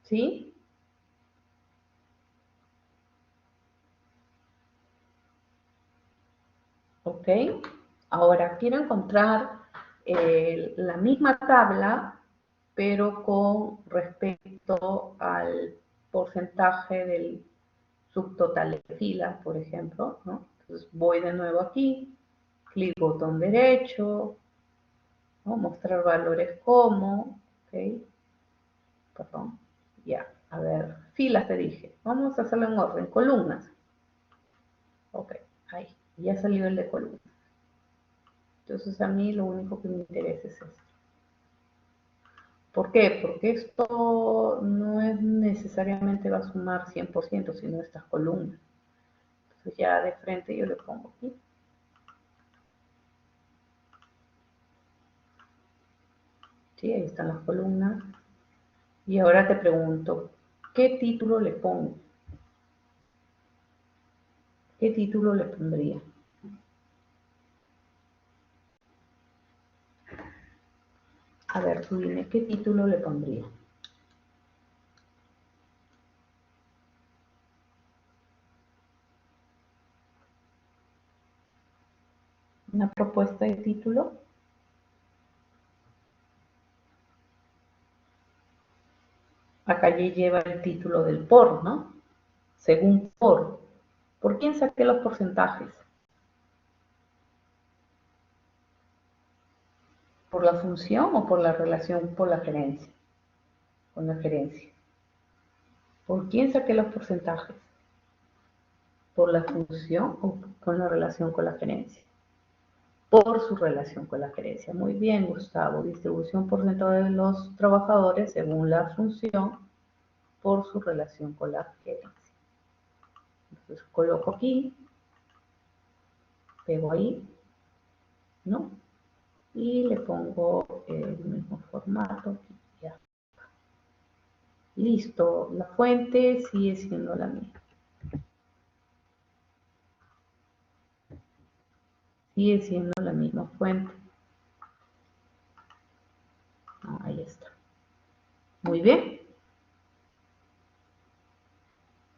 ¿Sí? ¿Ok? Ahora quiero encontrar la misma tabla, pero con respecto al porcentaje del subtotal de filas, por ejemplo, ¿no? Entonces voy de nuevo aquí, clic botón derecho, ¿no? Mostrar valores como, ¿ok? Perdón, ya, a ver, filas te dije, vamos a hacerlo en orden, columnas, ok, ahí, ya salió el de columnas. Entonces a mí lo único que me interesa es esto. ¿Por qué? Porque esto no es necesariamente va a sumar 100%, sino estas columnas. Entonces ya de frente yo le pongo aquí. Sí, ahí están las columnas. Y ahora te pregunto, ¿qué título le pongo? ¿Qué título le pondría? A ver, tú dime, ¿qué título le pondría? ¿Una propuesta de título? Acá ya lleva el título del por, ¿no? Según por. ¿Por quién saqué los porcentajes? ¿Por la función o por la relación por la gerencia? Con la gerencia. ¿Por quién saqué los porcentajes? ¿Por la función o con la relación con la gerencia? Por su relación con la gerencia. Muy bien, Gustavo. Distribución porcentual de los trabajadores según la función por su relación con la gerencia. Entonces coloco aquí, pego ahí, ¿no? Y le pongo el mismo formato. Ya. Listo, la fuente sigue siendo la misma. Sigue siendo la misma fuente. Ahí está. Muy bien.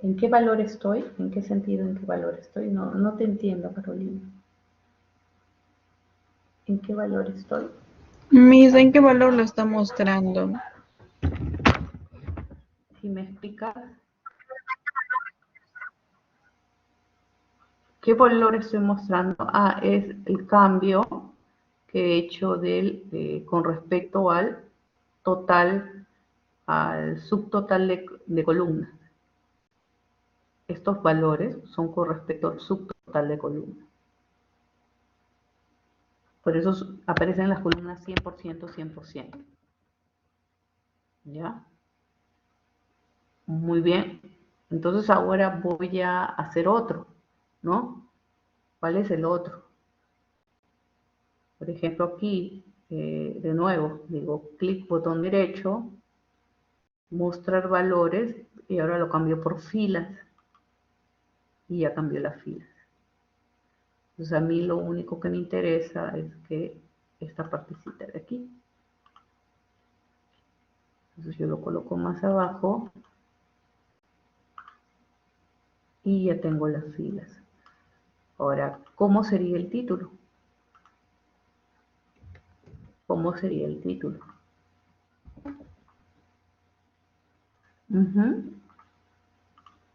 ¿En qué valor estoy? ¿En qué sentido en qué valor estoy? No, no te entiendo, Carolina. ¿En qué valor estoy? Miss, ¿en qué valor lo está mostrando? Si me explicas. ¿Qué valor estoy mostrando? Es el cambio que he hecho con respecto al total, al subtotal de columnas. Estos valores son con respecto al subtotal de columnas. Por eso aparecen las columnas 100%, 100%. ¿Ya? Muy bien. Entonces ahora voy a hacer otro, ¿no? ¿Cuál es el otro? Por ejemplo, aquí, de nuevo, digo clic botón derecho, mostrar valores, y ahora lo cambio por filas. Y ya cambió las filas. Entonces a mí lo único que me interesa es que esta partecita de aquí. Entonces yo lo coloco más abajo y ya tengo las filas. Ahora, ¿cómo sería el título? ¿Cómo sería el título?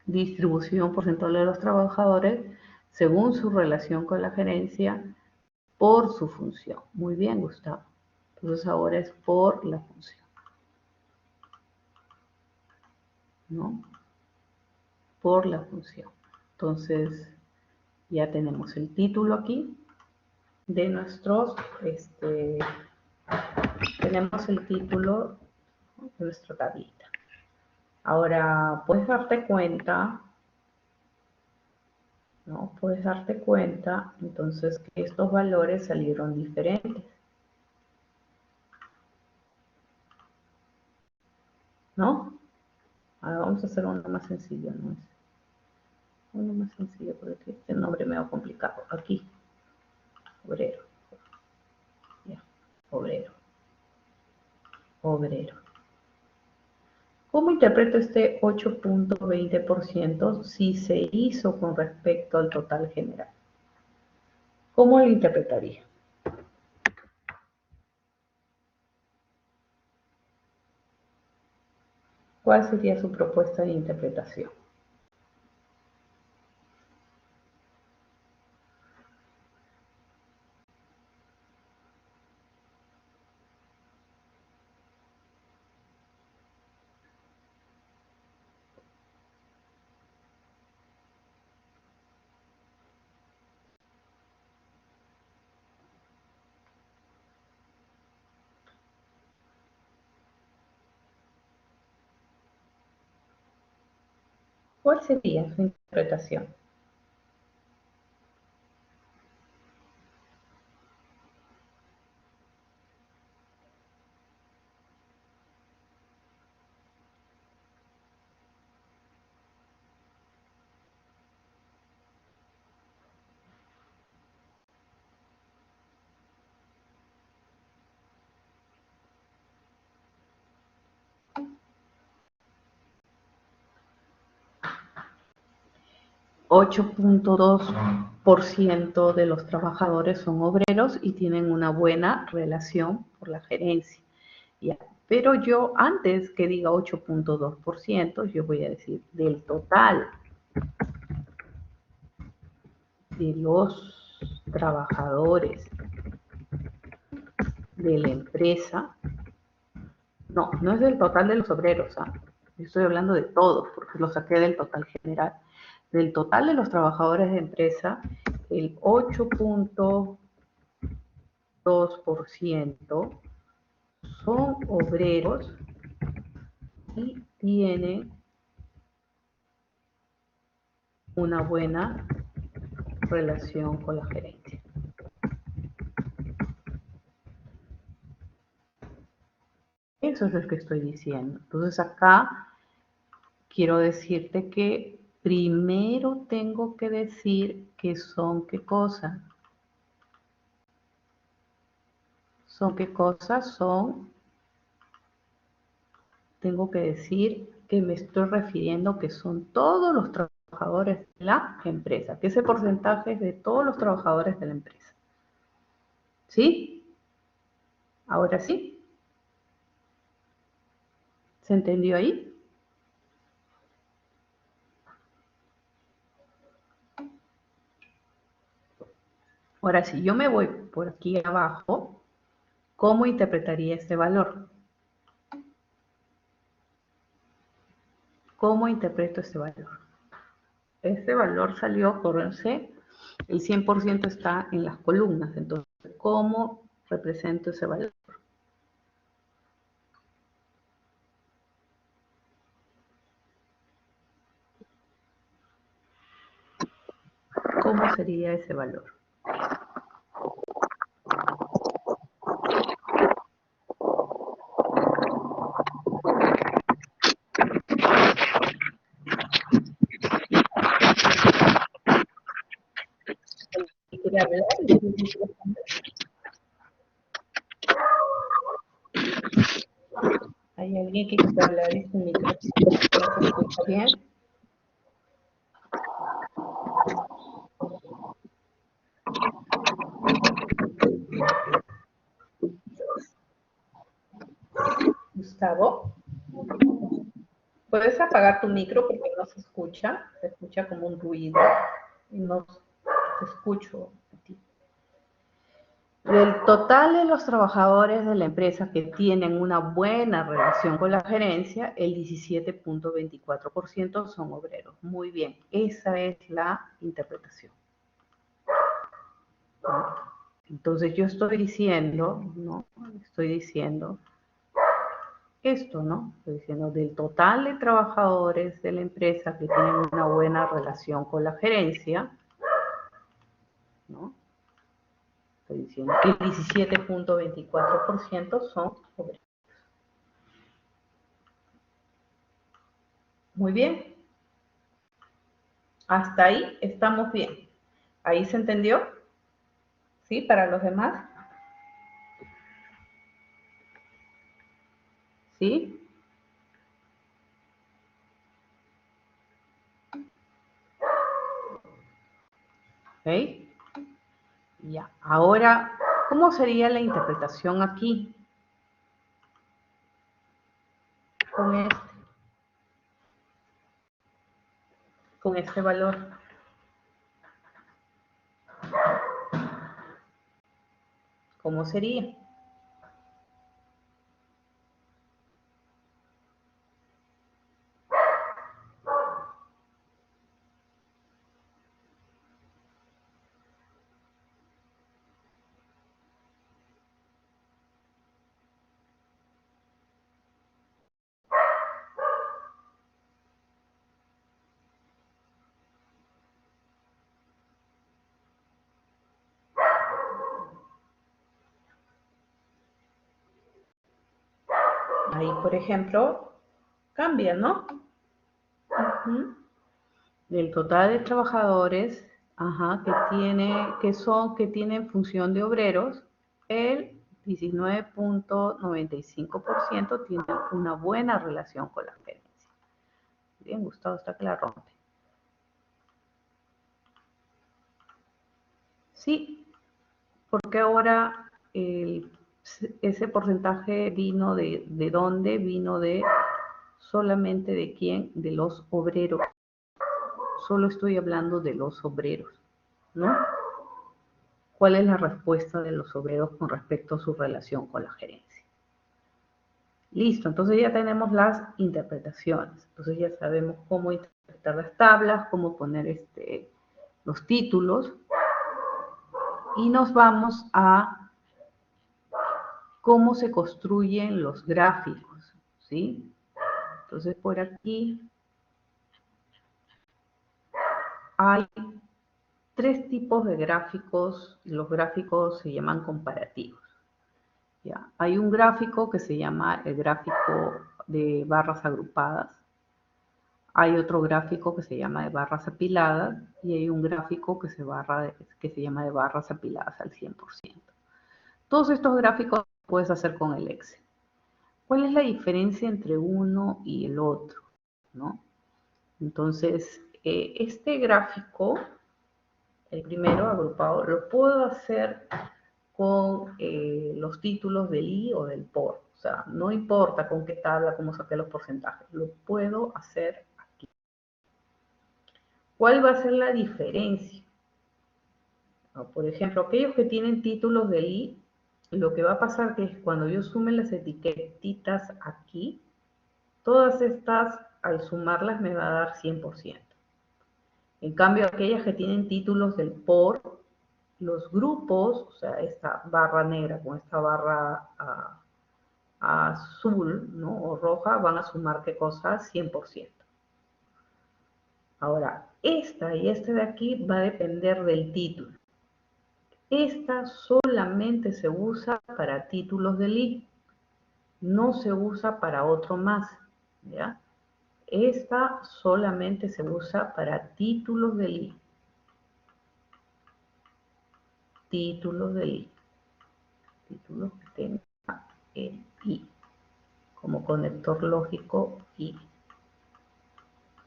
Distribución porcentual de los trabajadores según su relación con la gerencia por su función. Muy bien, Gustavo. Entonces ahora es por la función, ¿no? Por la función. Entonces ya tenemos el título aquí de tenemos el título de nuestra tablita. Ahora, puedes darte cuenta, ¿no? Puedes darte cuenta, entonces, que estos valores salieron diferentes, ¿no? Ahora vamos a hacer uno más sencillo, ¿no? Uno más sencillo, porque este nombre me va complicado. Aquí, obrero. Ya, obrero. Obrero. ¿Cómo interpreto este 8.20% si se hizo con respecto al total general? ¿Cómo lo interpretaría? ¿Cuál sería su propuesta de interpretación? ¿Cuál sería su interpretación? $8.2 de los trabajadores son obreros y tienen una buena relación por la gerencia. Ya. Pero yo, antes que diga 8.2%, yo voy a decir del total de los trabajadores de la empresa. No, no es del total de los obreros, ¿ah? Yo estoy hablando de todos, porque lo saqué del total general. Del total de los trabajadores de empresa, el 8.2% son obreros y tienen una buena relación con la gerencia. Eso es lo que estoy diciendo. Entonces acá quiero decirte que primero tengo que decir que son qué cosa. ¿Son qué cosas? Tengo que decir que me estoy refiriendo que son todos los trabajadores de la empresa, que ese porcentaje es de todos los trabajadores de la empresa. ¿Sí? ¿Ahora sí? ¿Se entendió ahí? Ahora, si yo me voy por aquí abajo, ¿cómo interpretaría este valor? ¿Cómo interpreto este valor? Este valor salió, acuérdense, el 100% está en las columnas. Entonces, ¿cómo represento ese valor? ¿Cómo sería ese valor? ¿Quiere hablar? ¿Hay alguien que quiera hablar y su micrófono no se escucha bien? Gustavo, ¿puedes apagar tu micro porque no se escucha como un ruido y no te escucho a ti? Del total de los trabajadores de la empresa que tienen una buena relación con la gerencia, el 17.24% son obreros. Muy bien, esa es la interpretación. Entonces yo estoy diciendo, ¿no? Estoy diciendo esto, ¿no? Estoy diciendo del total de trabajadores de la empresa que tienen una buena relación con la gerencia, ¿no? Estoy diciendo que el 17.24% son obreros. Muy bien. Hasta ahí estamos bien. ¿Ahí se entendió? ¿Sí? ¿Para los demás? ¿Sí? ¿Ok? Ya. Ahora, ¿cómo sería la interpretación aquí? Con este valor. ¿Cómo sería? Ahí, por ejemplo, cambia, ¿no? Del total de trabajadores, que tienen función de obreros, el 19.95% tienen una buena relación con la gerencia. Bien, Gustavo, está claro. Sí, porque ahora ese porcentaje vino de dónde, vino de solamente de quién, de los obreros. Solo estoy hablando de los obreros, ¿no? ¿Cuál es la respuesta de los obreros con respecto a su relación con la gerencia? Listo, entonces ya tenemos las interpretaciones. Entonces ya sabemos cómo interpretar las tablas, cómo poner los títulos. Y nos vamos a cómo se construyen los gráficos, ¿sí? Entonces por aquí hay tres tipos de gráficos. Los gráficos se llaman comparativos. ¿Ya? Hay un gráfico que se llama el gráfico de barras agrupadas. Hay otro gráfico que se llama de barras apiladas y hay un gráfico que se llama de barras apiladas al 100%. Todos estos gráficos los puedes hacer con el Excel. ¿Cuál es la diferencia entre uno y el otro? ¿No? Entonces, este gráfico, el primero agrupado, lo puedo hacer con los títulos del I o del POR. O sea, no importa con qué tabla, cómo saqué los porcentajes, lo puedo hacer aquí. ¿Cuál va a ser la diferencia? ¿no? Por ejemplo, aquellos que tienen títulos del I, lo que va a pasar que es cuando yo sume las etiquetitas aquí, todas estas, al sumarlas, me va a dar 100%. En cambio, aquellas que tienen títulos del por, los grupos, o sea, esta barra negra con esta barra azul, ¿no? O roja, van a sumar, ¿qué cosa? 100%. Ahora, esta y esta de aquí va a depender del título. Esta solamente se usa para títulos del I, no se usa para otro más, ¿ya? Esta solamente se usa para títulos del I. Títulos del I. Títulos que tengan el I como conector lógico I.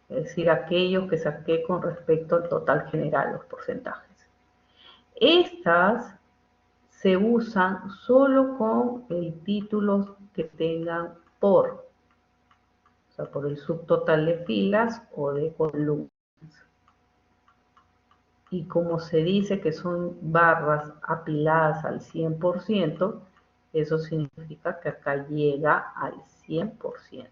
Es decir, aquellos que saqué con respecto al total general, los porcentajes. Estas se usan solo con el título que tengan por, o sea, por el subtotal de filas o de columnas. Y como se dice que son barras apiladas al 100%, eso significa que acá llega al 100%.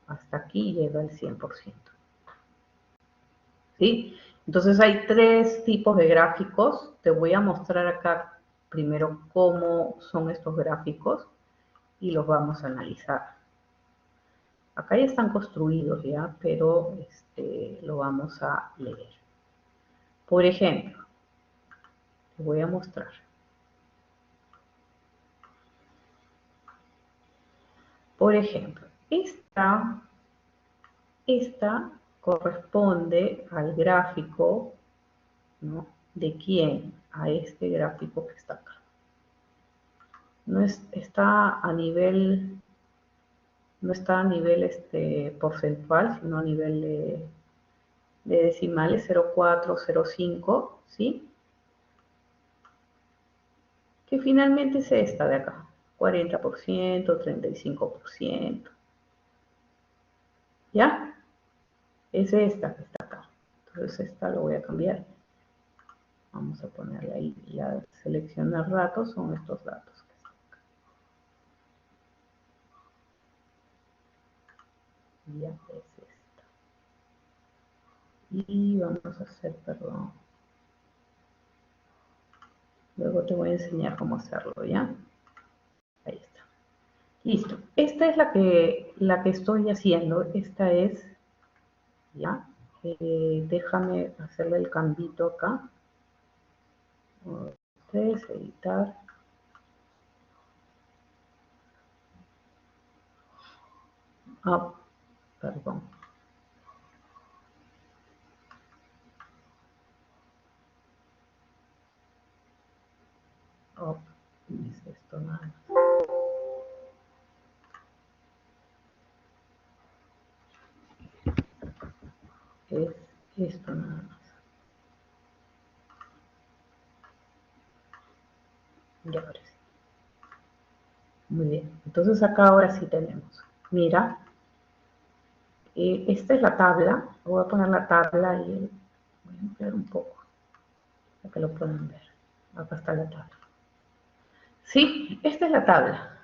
Hasta aquí llega el 100%. ¿Sí? Entonces hay tres tipos de gráficos. Te voy a mostrar acá primero cómo son estos gráficos y los vamos a analizar. Acá ya están construidos ya, pero lo vamos a leer. Por ejemplo, te voy a mostrar. Por ejemplo, esta corresponde al gráfico, ¿no? ¿De quién? A este gráfico que está acá. No está a nivel, no está a nivel porcentual, sino a nivel de decimales, 0,4, 0,5, ¿sí? Que finalmente es esta de acá, 40%, 35%. ¿Ya? Es esta que está acá. Entonces esta lo voy a cambiar. Vamos a ponerle ahí, ya seleccionar datos, son estos datos que están acá. Ya es esta. Y vamos a hacer, perdón. Luego te voy a enseñar cómo hacerlo, ¿ya? Ahí está. Listo. Esta es la que estoy haciendo. Esta es, ¿ya? Déjame hacerle el cambito acá. 3, editar. Ah, perdón. Oh, es esto nada más. Es esto nada más. Ya aparece. Muy bien. Entonces acá ahora sí tenemos. Mira, esta es la tabla. Voy a poner la tabla y voy a ampliar un poco para que lo puedan ver. Acá está la tabla. Sí, esta es la tabla,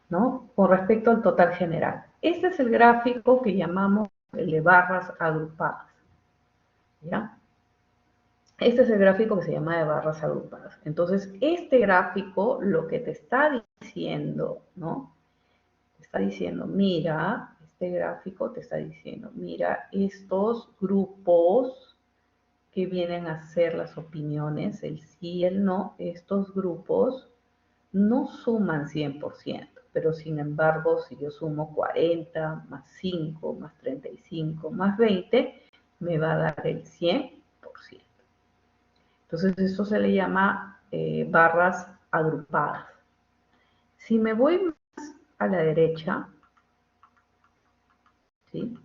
¿no? Con respecto al total general. Este es el gráfico que llamamos el de barras agrupadas, ¿ya? Este es el gráfico que se llama de barras agrupadas. Entonces, este gráfico lo que te está diciendo, ¿no? Te está diciendo, mira, este gráfico te está diciendo, mira, estos grupos que vienen a ser las opiniones, el sí y el no, estos grupos no suman 100%, pero sin embargo, si yo sumo 40 más 5 más 35 más 20, me va a dar el 100%. Entonces, esto se le llama barras agrupadas. Si me voy más a la derecha, ¿sí?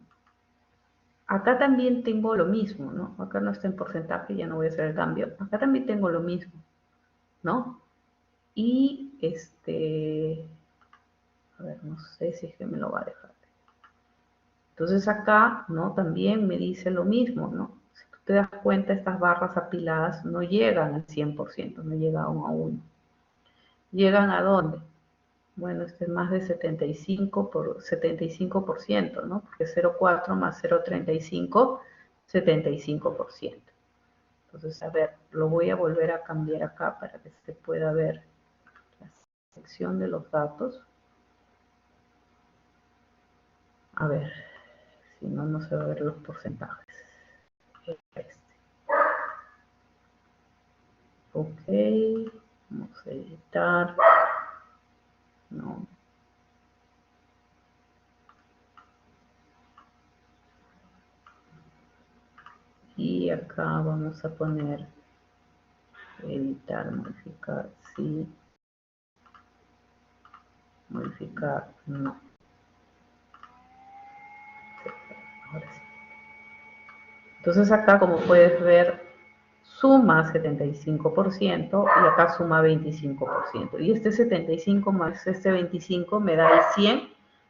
Acá también tengo lo mismo, ¿no? Acá no está en porcentaje, ya no voy a hacer el cambio. Acá también tengo lo mismo, ¿no? Y a ver, no sé si es que me lo va a dejar. Entonces acá, ¿no? También me dice lo mismo, ¿no? Si tú te das cuenta, estas barras apiladas no llegan al 100%, no llegan a 1 a 1. ¿Llegan a dónde? Bueno, este es más de 75%, ¿no? Porque 0,4 más 0,35, 75%. Entonces, a ver, lo voy a volver a cambiar acá para que se pueda ver la sección de los datos. A ver, si no, no se va a ver los porcentajes. Ok, vamos a editar. No. Y acá vamos a poner editar, modificar, sí. Modificar, no. Ahora sí. Entonces acá, como puedes ver, suma 75% y acá suma 25%. Y este 75 más este 25 me da el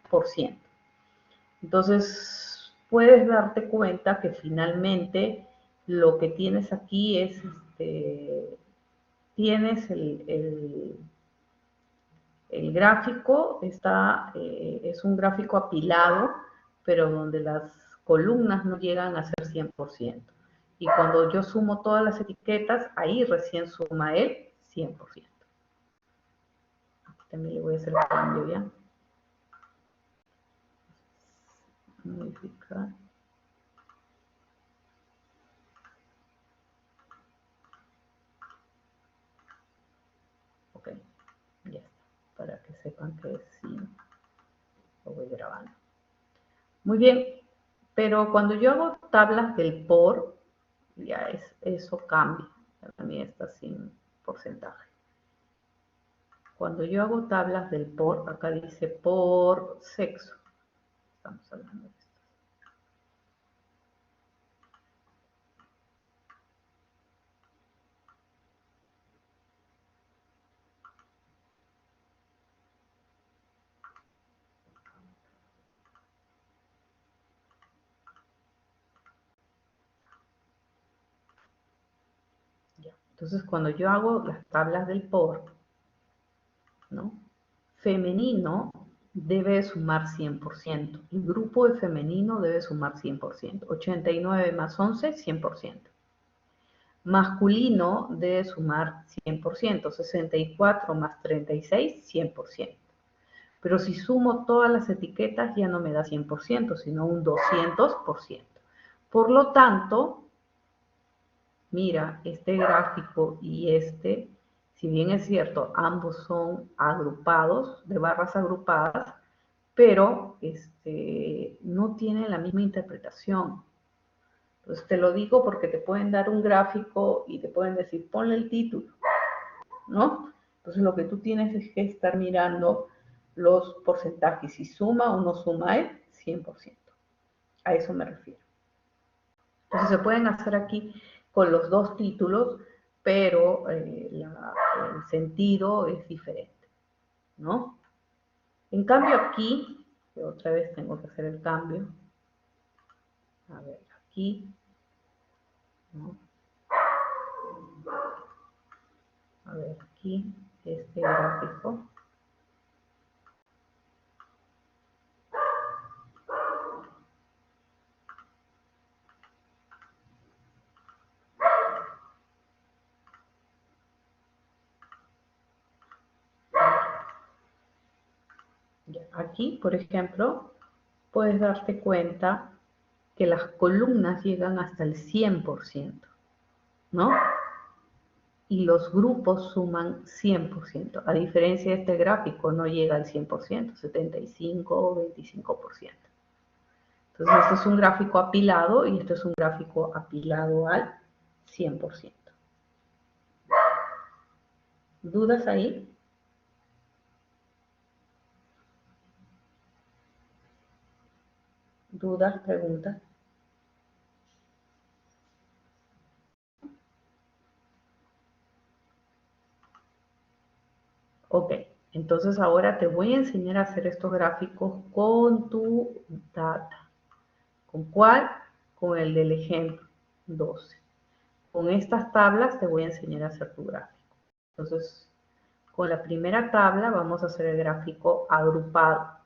100%. Entonces, puedes darte cuenta que finalmente lo que tienes aquí es, tienes el gráfico, es un gráfico apilado, pero donde las columnas no llegan a ser 100%. Y cuando yo sumo todas las etiquetas, ahí recién suma el 100%. Aquí también le voy a hacer el cambio ya. Modificar. Ok, ya está. Para que sepan que sí lo voy grabando. Muy bien, pero cuando yo hago tablas del por, ya eso cambia. También está sin porcentaje. Cuando yo hago tablas del por, acá dice por sexo. Estamos hablando de esto. Ya. Entonces, cuando yo hago las tablas del por, ¿no? Femenino debe sumar 100%. El grupo de femenino debe sumar 100%. 89 más 11, 100%. Masculino debe sumar 100%. 64 más 36, 100%. Pero si sumo todas las etiquetas ya no me da 100%, sino un 200%. Por lo tanto, mira, este gráfico y este, si bien es cierto, ambos son agrupados, de barras agrupadas, pero no tienen la misma interpretación. Entonces te lo digo porque te pueden dar un gráfico y te pueden decir, ponle el título, ¿no? Entonces lo que tú tienes es que estar mirando los porcentajes, si suma o no suma el 100%. A eso me refiero. Entonces se pueden hacer aquí con los dos títulos, pero el sentido es diferente, ¿no? En cambio aquí, otra vez tengo que hacer el cambio. A ver, aquí, ¿no? A ver, aquí, este gráfico. Aquí, por ejemplo, puedes darte cuenta que las columnas llegan hasta el 100%, ¿no? Y los grupos suman 100%. A diferencia de este gráfico, no llega al 100%, 75 o 25%. Entonces, este es un gráfico apilado y este es un gráfico apilado al 100%. ¿Dudas ahí? ¿Dudas, preguntas? Ok, entonces ahora te voy a enseñar a hacer estos gráficos con tu data. ¿Con cuál? Con el del ejemplo 12. Con estas tablas te voy a enseñar a hacer tu gráfico. Entonces, con la primera tabla vamos a hacer el gráfico agrupado.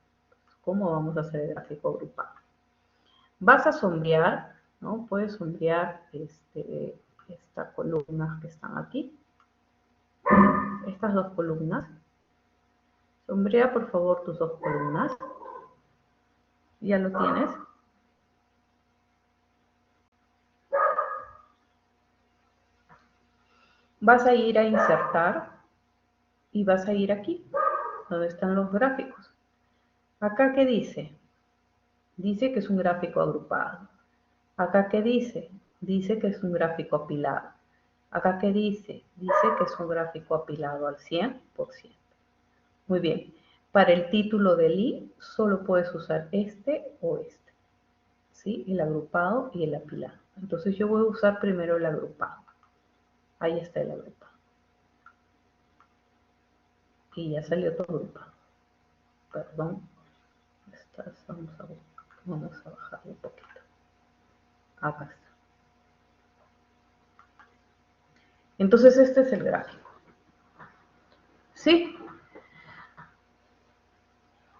¿Cómo vamos a hacer el gráfico agrupado? Vas a sombrear, ¿no? Puedes sombrear estas columnas que están aquí. Estas dos columnas. Sombrea, por favor, tus dos columnas. ¿Ya lo tienes? Vas a ir a insertar y vas a ir aquí, donde están los gráficos. ¿Acá qué dice? Dice que es un gráfico agrupado. ¿Acá qué dice? Dice que es un gráfico apilado. ¿Acá qué dice? Dice que es un gráfico apilado al 100%. Muy bien. Para el título del I, solo puedes usar este o este. ¿Sí? El agrupado y el apilado. Entonces yo voy a usar primero el agrupado. Ahí está el agrupado. Y ya salió todo agrupado. Perdón. Vamos a bajarlo un poquito. Acá está. Entonces este es el gráfico. ¿Sí?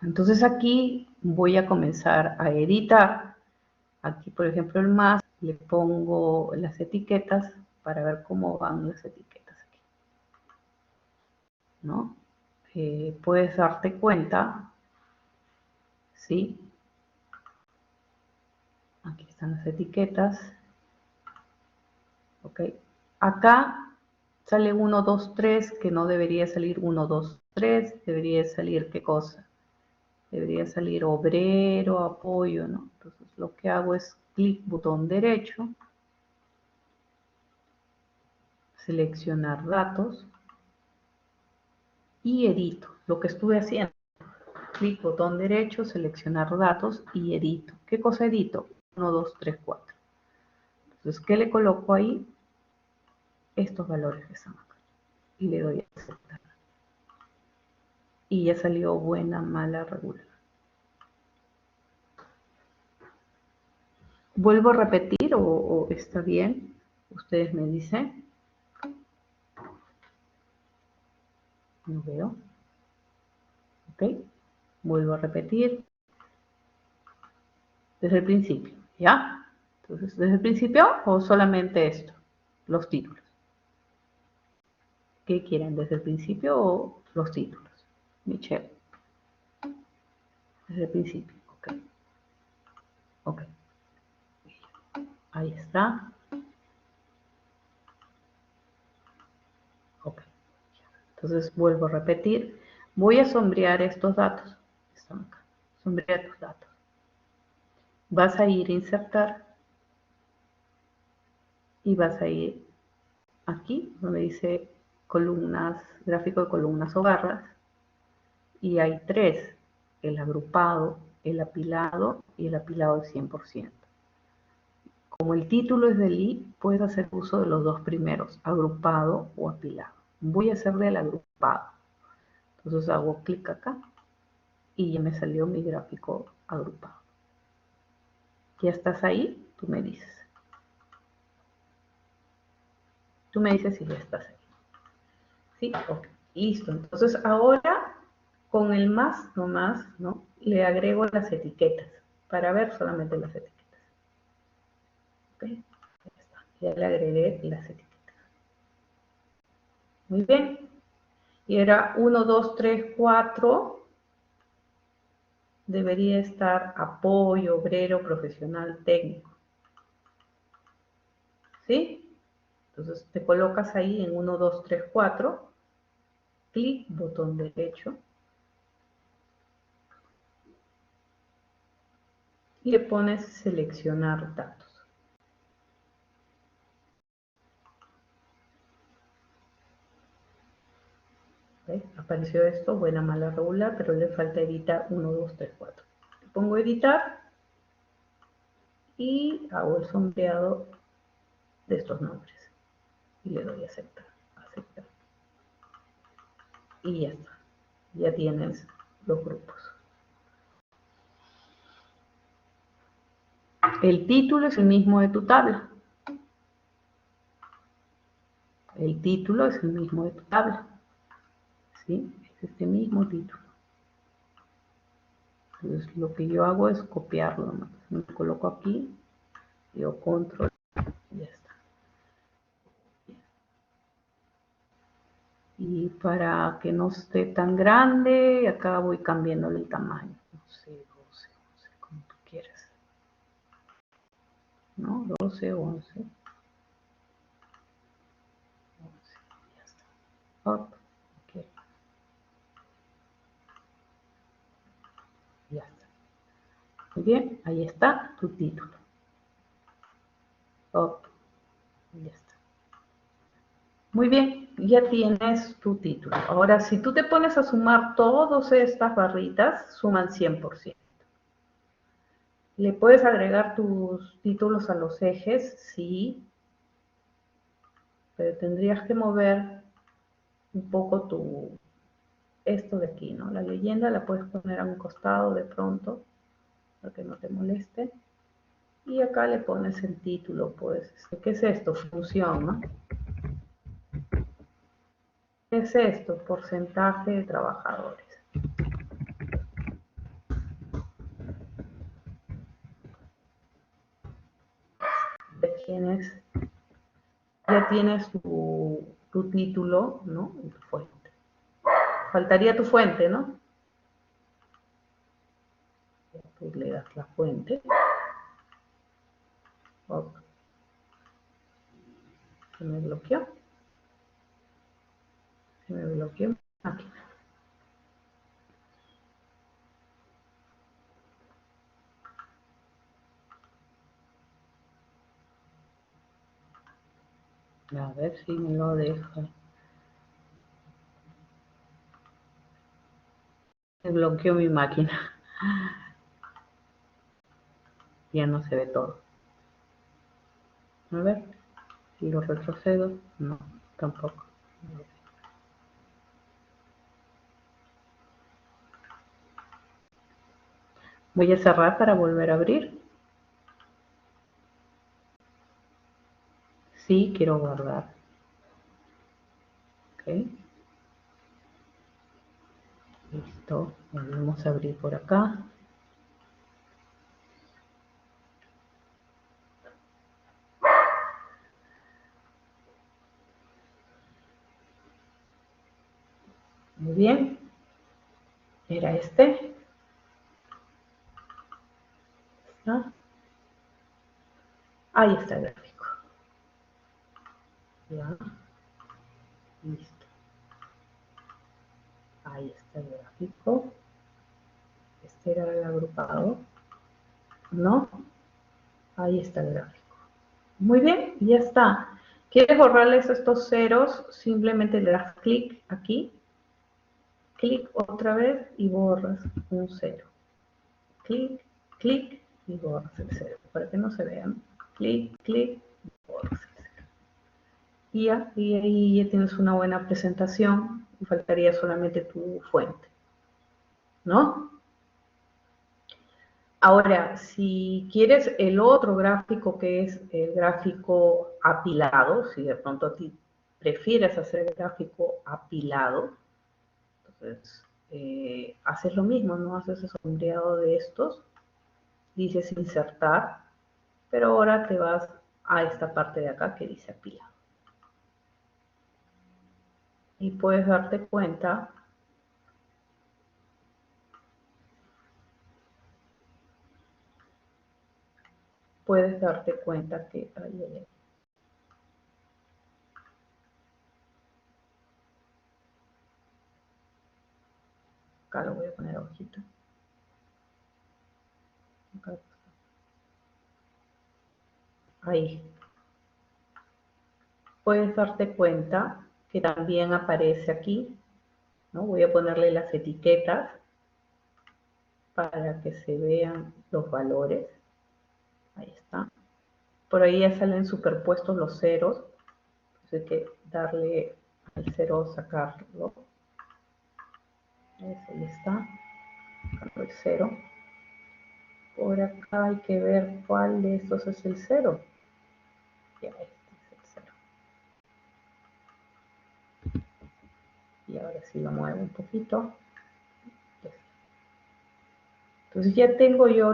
Entonces aquí voy a comenzar a editar. Aquí, por ejemplo, el más, le pongo las etiquetas para ver cómo van las etiquetas aquí. ¿No? Puedes darte cuenta, ¿sí? Aquí están las etiquetas. ¿Ok? Acá sale 1, 2, 3, que no debería salir 1, 2, 3. Debería salir, ¿qué cosa? Debería salir obrero, apoyo, ¿no? Entonces lo que hago es clic, botón derecho, seleccionar datos y edito. Lo que estuve haciendo. Clic, botón derecho, seleccionar datos y edito. ¿Qué cosa edito? 1, 2, 3, 4. Entonces, ¿qué le coloco ahí? Estos valores que están acá. Y le doy a aceptar. Y ya salió buena, mala, regular. ¿Vuelvo a repetir o está bien? Ustedes me dicen. No veo. ¿Ok? Vuelvo a repetir. Desde el principio, ¿ya? Entonces, ¿desde el principio o solamente esto? Los títulos. ¿Qué quieren? ¿Desde el principio o los títulos? Michelle. Desde el principio, ok. Ok. Ahí está. Ok. Entonces, vuelvo a repetir. Voy a sombrear estos datos. Están acá. Sombrear tus datos. Vas a ir a insertar y vas a ir aquí donde dice columnas, gráfico de columnas o barras, y hay tres: el agrupado, el apilado y el apilado al 100%. Como el título es del I, puedes hacer uso de los dos primeros, agrupado o apilado. Voy a hacer del agrupado. Entonces hago clic acá y ya me salió mi gráfico agrupado. ¿Ya estás ahí? Tú me dices. Tú me dices si ya estás ahí. ¿Sí? Ok. Listo. Entonces ahora con el más nomás, ¿no? Le agrego las etiquetas para ver solamente las etiquetas. ¿Ok? Ya está. Ya le agregué las etiquetas. Muy bien. Y era 1, 2, 3, 4. Debería estar apoyo, obrero, profesional, técnico. ¿Sí? Entonces te colocas ahí en 1, 2, 3, 4. Clic, botón derecho. Y le pones seleccionar datos. ¿Ves? Apareció esto, buena, mala, regular, pero le falta editar 1, 2, 3, 4. Le pongo editar y hago el sombreado de estos nombres. Y le doy a aceptar, aceptar. Y ya está. Ya tienes los grupos. El título es el mismo de tu tabla. El título es el mismo de tu tabla. ¿Sí? Es este mismo título. Entonces lo que yo hago es copiarlo. ¿No? Me coloco aquí, digo control y ya está. Y para que no esté tan grande, acá voy cambiándole el tamaño. No sé, 12, 11, como tú quieras. ¿No? 12, 11. 11, ya está. Ok. Ya está. Muy bien, ahí está tu título. Ok, ya está. Muy bien, ya tienes tu título. Ahora, si tú te pones a sumar todas estas barritas, suman 100%. ¿Le puedes agregar tus títulos a los ejes? Sí. Pero tendrías que mover un poco esto de aquí, ¿no? La leyenda la puedes poner a un costado de pronto, para que no te moleste. Y acá le pones el título, pues. ¿Qué es esto? Función, ¿no? ¿Qué es esto? Porcentaje de trabajadores. Ya tienes tu título, ¿no? Y tu fuente. Faltaría tu fuente, ¿no? Tú le das la fuente. Ok. Se me bloqueó. Se me bloqueó aquí. A ver si me lo deja. Se bloqueó mi máquina. Ya no se ve todo. A ver si lo retrocedo. No, tampoco. Voy a cerrar para volver a abrir. Sí, quiero guardar. Ok. Listo. Volvemos a abrir por acá. Muy bien. Era este. ¿Ah? Ahí está el gráfico. Ya. Listo. Ahí está el gráfico. Este era el agrupado. ¿No? Ahí está el gráfico. Muy bien, ya está. ¿Quieres borrarles estos ceros? Simplemente le das clic aquí. Clic otra vez y borras un cero. Clic, clic y borras el cero. Para que no se vean. Clic, clic y borras el cero. Y ahí ya tienes una buena presentación. Y faltaría solamente tu fuente. ¿No? Ahora, si quieres el otro gráfico que es el gráfico apilado, si de pronto a ti prefieres hacer el gráfico apilado, entonces haces lo mismo, no haces el sombreado de estos, dices insertar, pero ahora te vas a esta parte de acá que dice apilado. Y puedes darte cuenta que acá lo voy a poner abajito. Acá. Ahí. Puedes darte cuenta que también aparece aquí, ¿no? Voy a ponerle las etiquetas para que se vean los valores. Ahí está. Por ahí ya salen superpuestos los ceros. Entonces hay que darle al cero, sacarlo. Ahí está. Sacando el cero. Por acá hay que ver cuál de estos es el 0. Ya, este es el 0. Y ahora sí lo muevo un poquito. Entonces ya tengo yo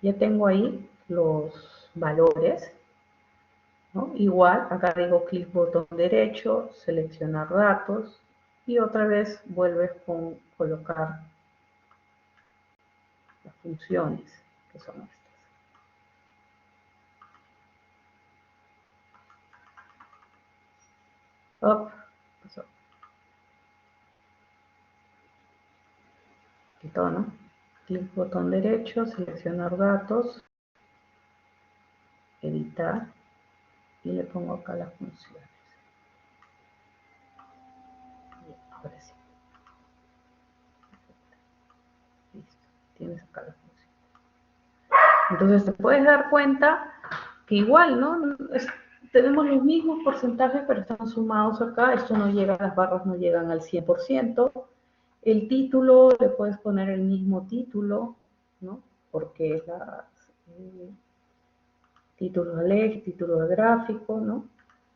ya tengo ahí los valores, ¿no? Igual, acá digo clic botón derecho, seleccionar datos y otra vez vuelves con colocar las funciones que son estas. Pasó. Quitó, ¿no? Clic botón derecho, seleccionar datos, editar y le pongo acá las funciones. Ahora sí. Listo. Tienes acá la función. Entonces te puedes dar cuenta que igual, ¿no? Tenemos los mismos porcentajes, pero están sumados acá. Esto no llega, las barras no llegan al 100%. El título, le puedes poner el mismo título, ¿no? Porque es título al eje, título de gráfico, ¿no?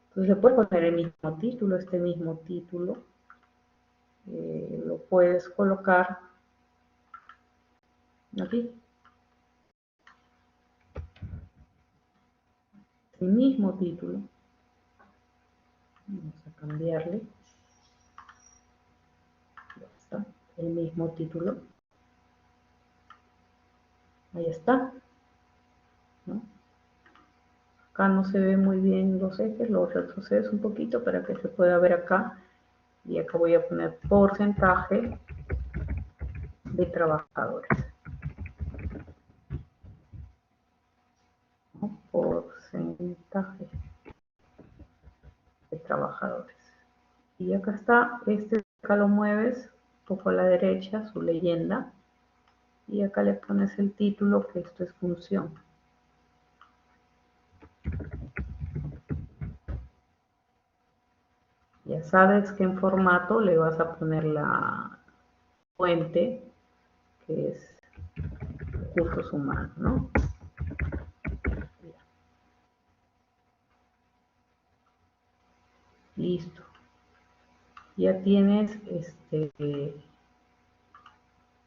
Entonces le puedes poner el mismo título, este mismo título. Lo puedes colocar aquí. El mismo título. Vamos a cambiarle. Ya está. El mismo título. Ahí está, ¿no? Acá no se ve muy bien los ejes, los retrocedes un poquito para que se pueda ver acá. Y acá voy a poner porcentaje de trabajadores. ¿No? Porcentaje de trabajadores. Y acá está, acá lo mueves un poco a la derecha, su leyenda. Y acá le pones el título, que esto es función. Ya sabes que en formato le vas a poner la fuente, que es recursos humanos, ¿no? Listo. Ya tienes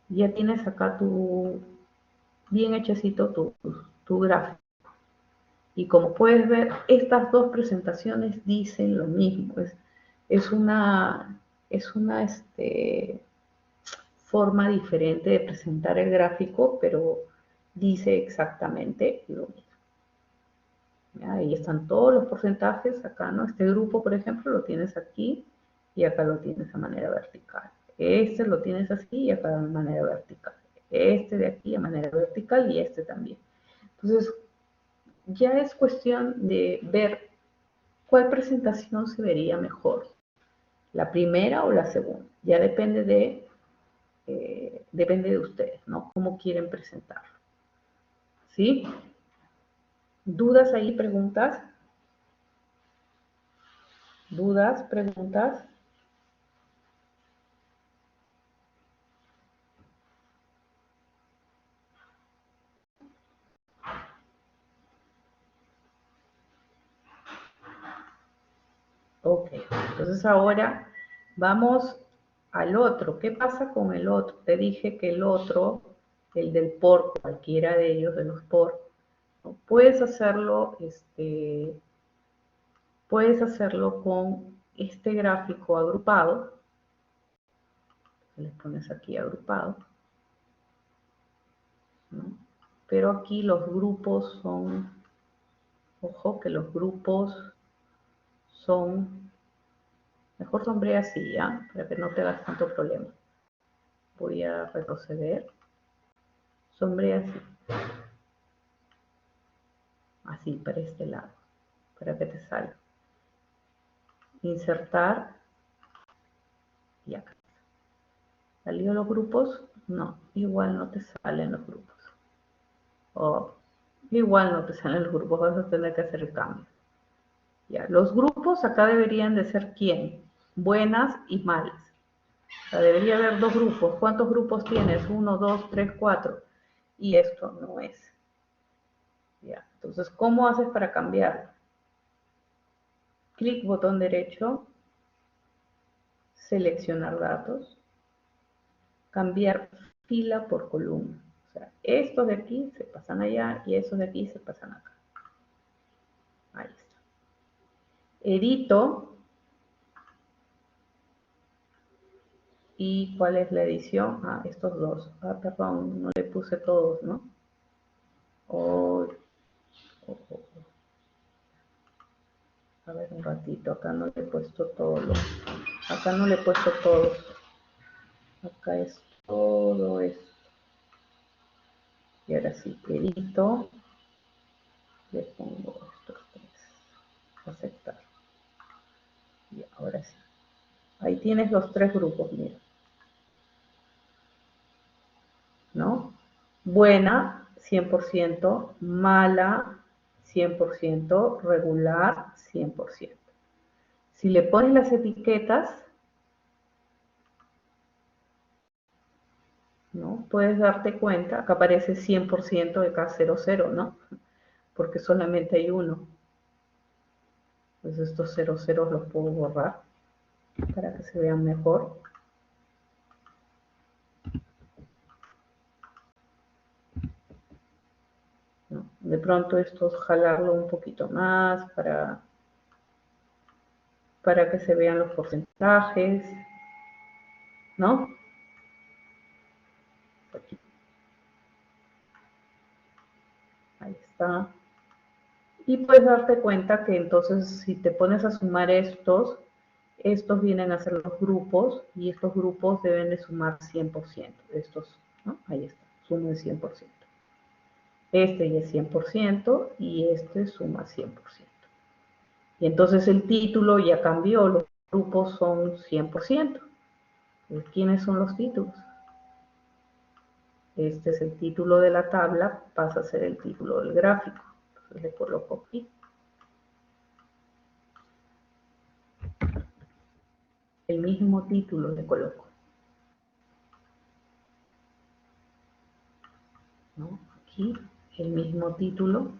ya tienes acá bien hechecito tu gráfico. Y como puedes ver, estas dos presentaciones dicen lo mismo. Es una forma diferente de presentar el gráfico, pero dice exactamente lo mismo. Ahí están todos los porcentajes acá, ¿no? Este grupo, por ejemplo, lo tienes aquí y acá lo tienes de manera vertical. Este lo tienes así y acá de manera vertical. Este de aquí de manera vertical y este también. Entonces, ya es cuestión de ver cuál presentación se vería mejor, la primera o la segunda. Ya depende de ustedes, ¿no? Cómo quieren presentarlo. ¿Sí? ¿Dudas ahí, preguntas? ¿Dudas, preguntas? Ok, entonces ahora vamos al otro. ¿Qué pasa con el otro? Te dije que el otro, el del por, cualquiera de ellos, de los por, ¿no? Puedes hacerlo con este gráfico agrupado. Le pones aquí agrupado, ¿no? Pero aquí los grupos son, ojo que los grupos son, mejor sombrea así, ¿ya? Para que no te hagas tanto problema. Voy a retroceder. Sombrea así. Así, para este lado. Para que te salga. Insertar. Y acá. ¿Salió los grupos? No, igual no te salen los grupos. O igual no te salen los grupos, vas a tener que hacer el cambio. Ya, los grupos acá deberían de ser ¿quién? Buenas y malas. O sea, debería haber dos grupos. ¿Cuántos grupos tienes? 1, 2, 3, 4. Y esto no es. Ya. Entonces, ¿cómo haces para cambiarlo? Clic botón derecho, seleccionar datos, cambiar fila por columna. O sea, estos de aquí se pasan allá y estos de aquí se pasan acá. Ahí está. Edito. ¿Y cuál es la edición? Ah, estos dos. Ah, perdón, no le puse todos, ¿no? A ver un ratito, acá no le he puesto todos. Acá no le he puesto todos. Acá es todo esto. Y ahora sí, edito. Le pongo estos tres. Aceptar. Y ahora sí. Ahí tienes los tres grupos, mira. ¿No? Buena, 100%, mala, 100%, regular, 100%. Si le pones las etiquetas, ¿no? Puedes darte cuenta, acá aparece 100% de K00, ¿no? Porque solamente hay uno. Pues estos 00 los puedo borrar para que se vean mejor. ¿No? De pronto esto jalarlo un poquito más para que se vean los porcentajes, ¿no? Aquí. Ahí está. Y puedes darte cuenta que entonces si te pones a sumar estos vienen a ser los grupos y estos grupos deben de sumar 100%. Estos, ¿no? Ahí está, suma el 100%. Este ya es 100% y este suma 100%. Y entonces el título ya cambió, los grupos son 100%. ¿Quiénes son los títulos? Este es el título de la tabla, pasa a ser el título del gráfico. Entonces le coloco aquí. El mismo título le coloco. ¿No? Aquí el mismo título.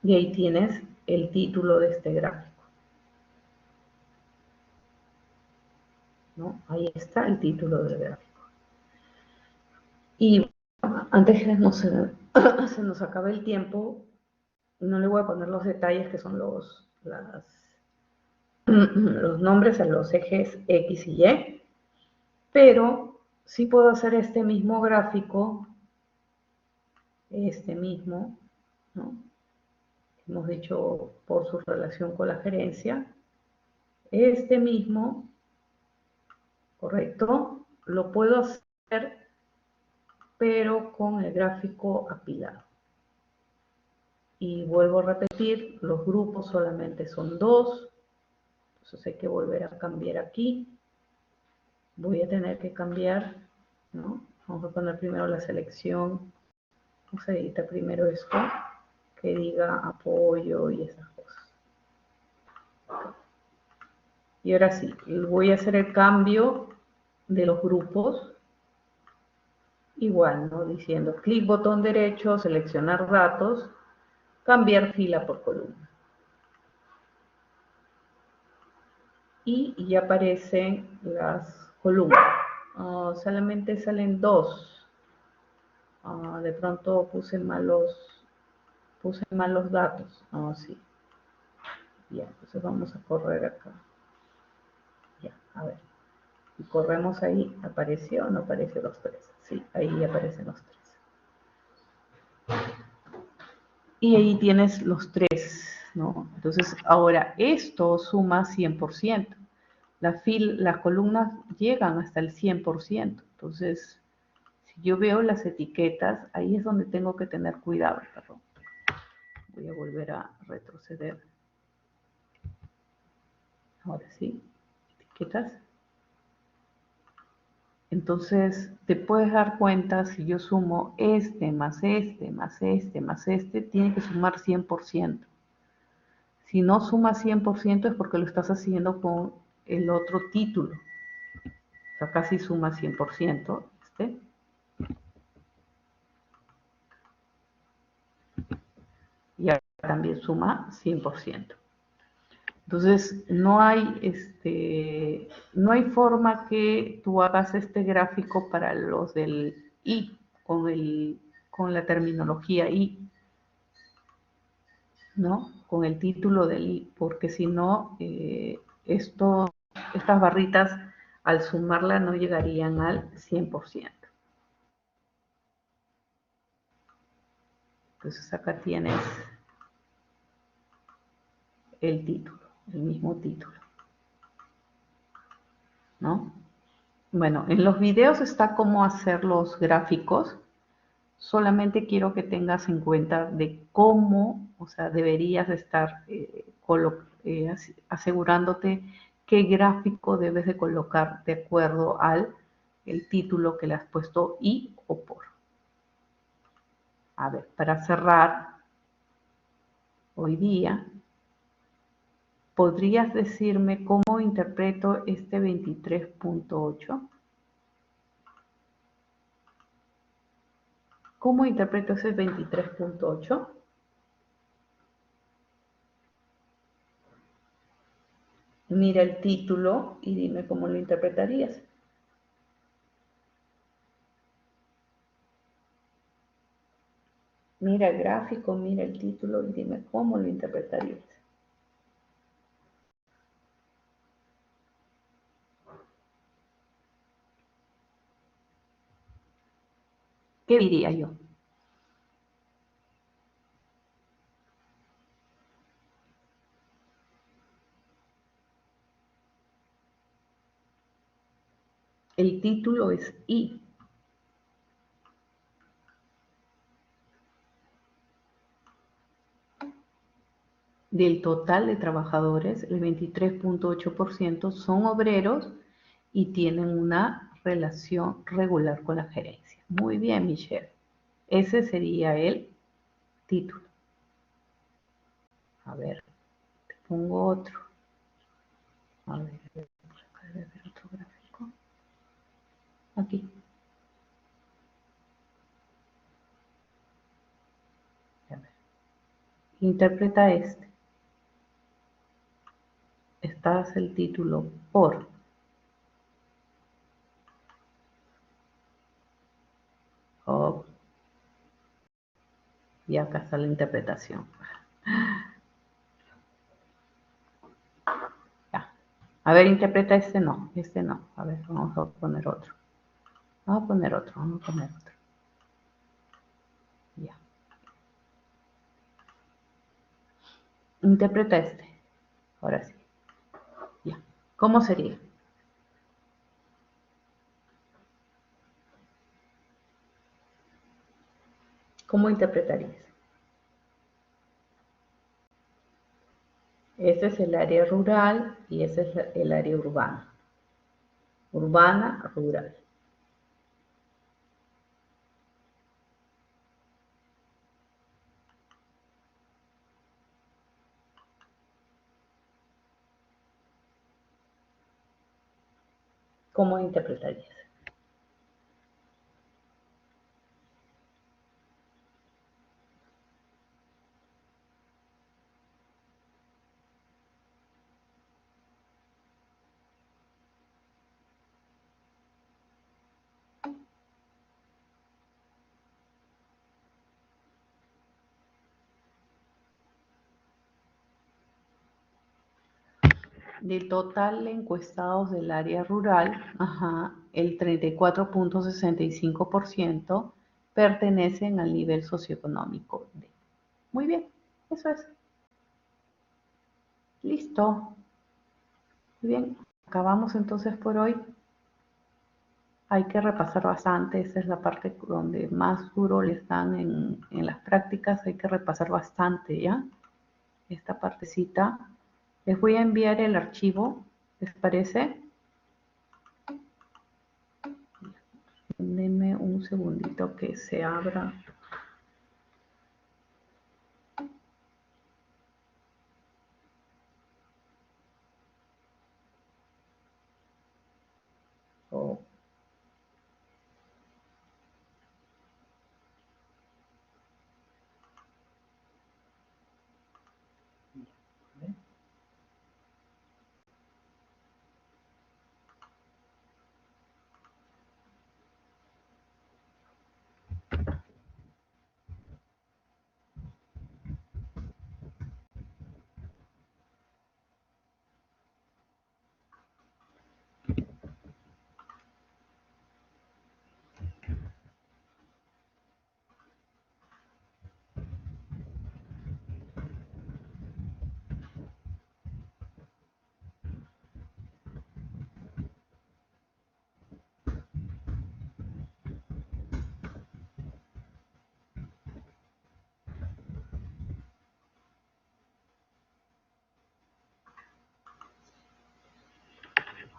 Y ahí tienes el título de este gráfico. ¿No? Ahí está el título del gráfico. Y antes que se nos acabe el tiempo, no le voy a poner los detalles que son los nombres a los ejes X y Y, pero sí puedo hacer este mismo gráfico, este mismo, ¿no? Hemos dicho por su relación con la gerencia, este mismo, correcto, lo puedo hacer pero con el gráfico apilado. Y vuelvo a repetir, los grupos solamente son dos, entonces hay que volver a cambiar aquí. Voy a tener que cambiar, ¿no? Vamos a poner primero la selección, vamos a editar primero esto, que diga apoyo y esas cosas. Y ahora sí, voy a hacer el cambio de los grupos, igual, ¿no? Diciendo clic botón derecho, seleccionar datos, cambiar fila por columna. Y ya aparecen las columnas. Solamente salen dos. De pronto puse mal los datos. Sí. Ya, entonces vamos a correr acá. Ya, a ver. Y corremos ahí. ¿Apareció o no apareció los tres? Sí, ahí aparecen los tres. Y ahí tienes los tres, ¿no? Entonces, ahora esto suma 100%. Las columnas llegan hasta el 100%. Entonces, si yo veo las etiquetas, ahí es donde tengo que tener cuidado, perdón. Voy a volver a retroceder. Ahora sí, etiquetas. Entonces, te puedes dar cuenta, si yo sumo este, más este, más este, más este, tiene que sumar 100%. Si no suma 100% es porque lo estás haciendo con el otro título. O sea, casi suma 100%. Y ahora también suma 100%. Entonces, no hay forma que tú hagas este gráfico para los del I, con la terminología I, ¿no? Con el título del I, porque si no, estas barritas, al sumarla, no llegarían al 100%. Entonces, acá tienes el título, el mismo título, ¿no? Bueno, en los videos está cómo hacer los gráficos. Solamente quiero que tengas en cuenta de cómo, o sea, deberías estar asegurándote qué gráfico debes de colocar de acuerdo al el título que le has puesto y o por. A ver, para cerrar hoy día, ¿podrías decirme cómo interpreto este 23.8? ¿Cómo interpreto ese 23.8? Mira el título y dime cómo lo interpretarías. Mira el gráfico, mira el título y dime cómo lo interpretarías. ¿Qué diría yo? El título es I. Del total de trabajadores, el 23.8% son obreros y tienen una relación regular con la gerencia. Muy bien, Michelle. Ese sería el título. A ver, te pongo otro. A ver, acá debe haber otro gráfico. Aquí. A ver. Interpreta este. Estás el título por. Oh, y acá está la interpretación. Ya. A ver, interpreta este no. Este no. A ver, vamos a poner otro. Vamos a poner otro. Vamos a poner otro. Ya. Interpreta este. Ahora sí. Ya. ¿Cómo sería? ¿Cómo interpretarías? Este es el área rural y ese es el área urbana. Urbana, rural. ¿Cómo interpretarías? Del total de encuestados del área rural, el 34.65% pertenecen al nivel socioeconómico D. Muy bien, eso es. Listo. Muy bien, acabamos entonces por hoy. Hay que repasar bastante, esa es la parte donde más duro les dan en las prácticas, hay que repasar bastante, ¿ya? Esta partecita. Les voy a enviar el archivo, ¿les parece? Denme un segundito que se abra. Oh.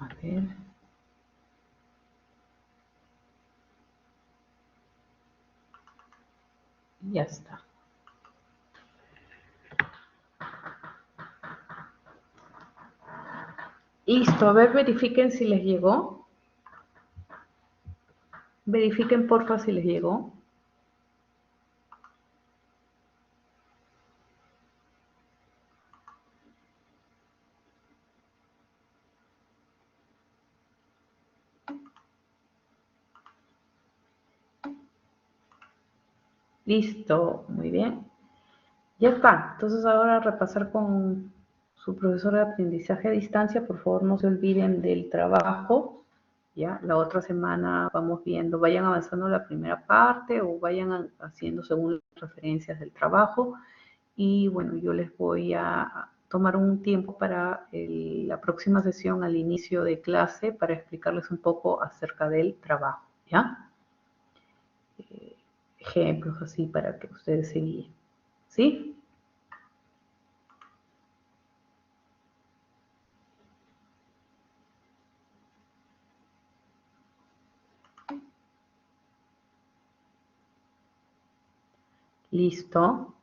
A ver. Ya está. Listo, a ver, verifiquen si les llegó. Verifiquen porfa si les llegó. Listo, muy bien. Ya está. Entonces ahora repasar con su profesor de aprendizaje a distancia. Por favor, no se olviden del trabajo. Ya, la otra semana vamos viendo, vayan avanzando la primera parte o vayan haciendo según las referencias del trabajo. Y bueno, yo les voy a tomar un tiempo para la próxima sesión al inicio de clase para explicarles un poco acerca del trabajo, ¿ya? Ejemplos así para que ustedes se guíen, ¿sí? Listo.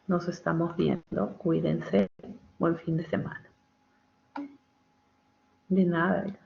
Nos estamos viendo. Cuídense. Buen fin de semana. De nada.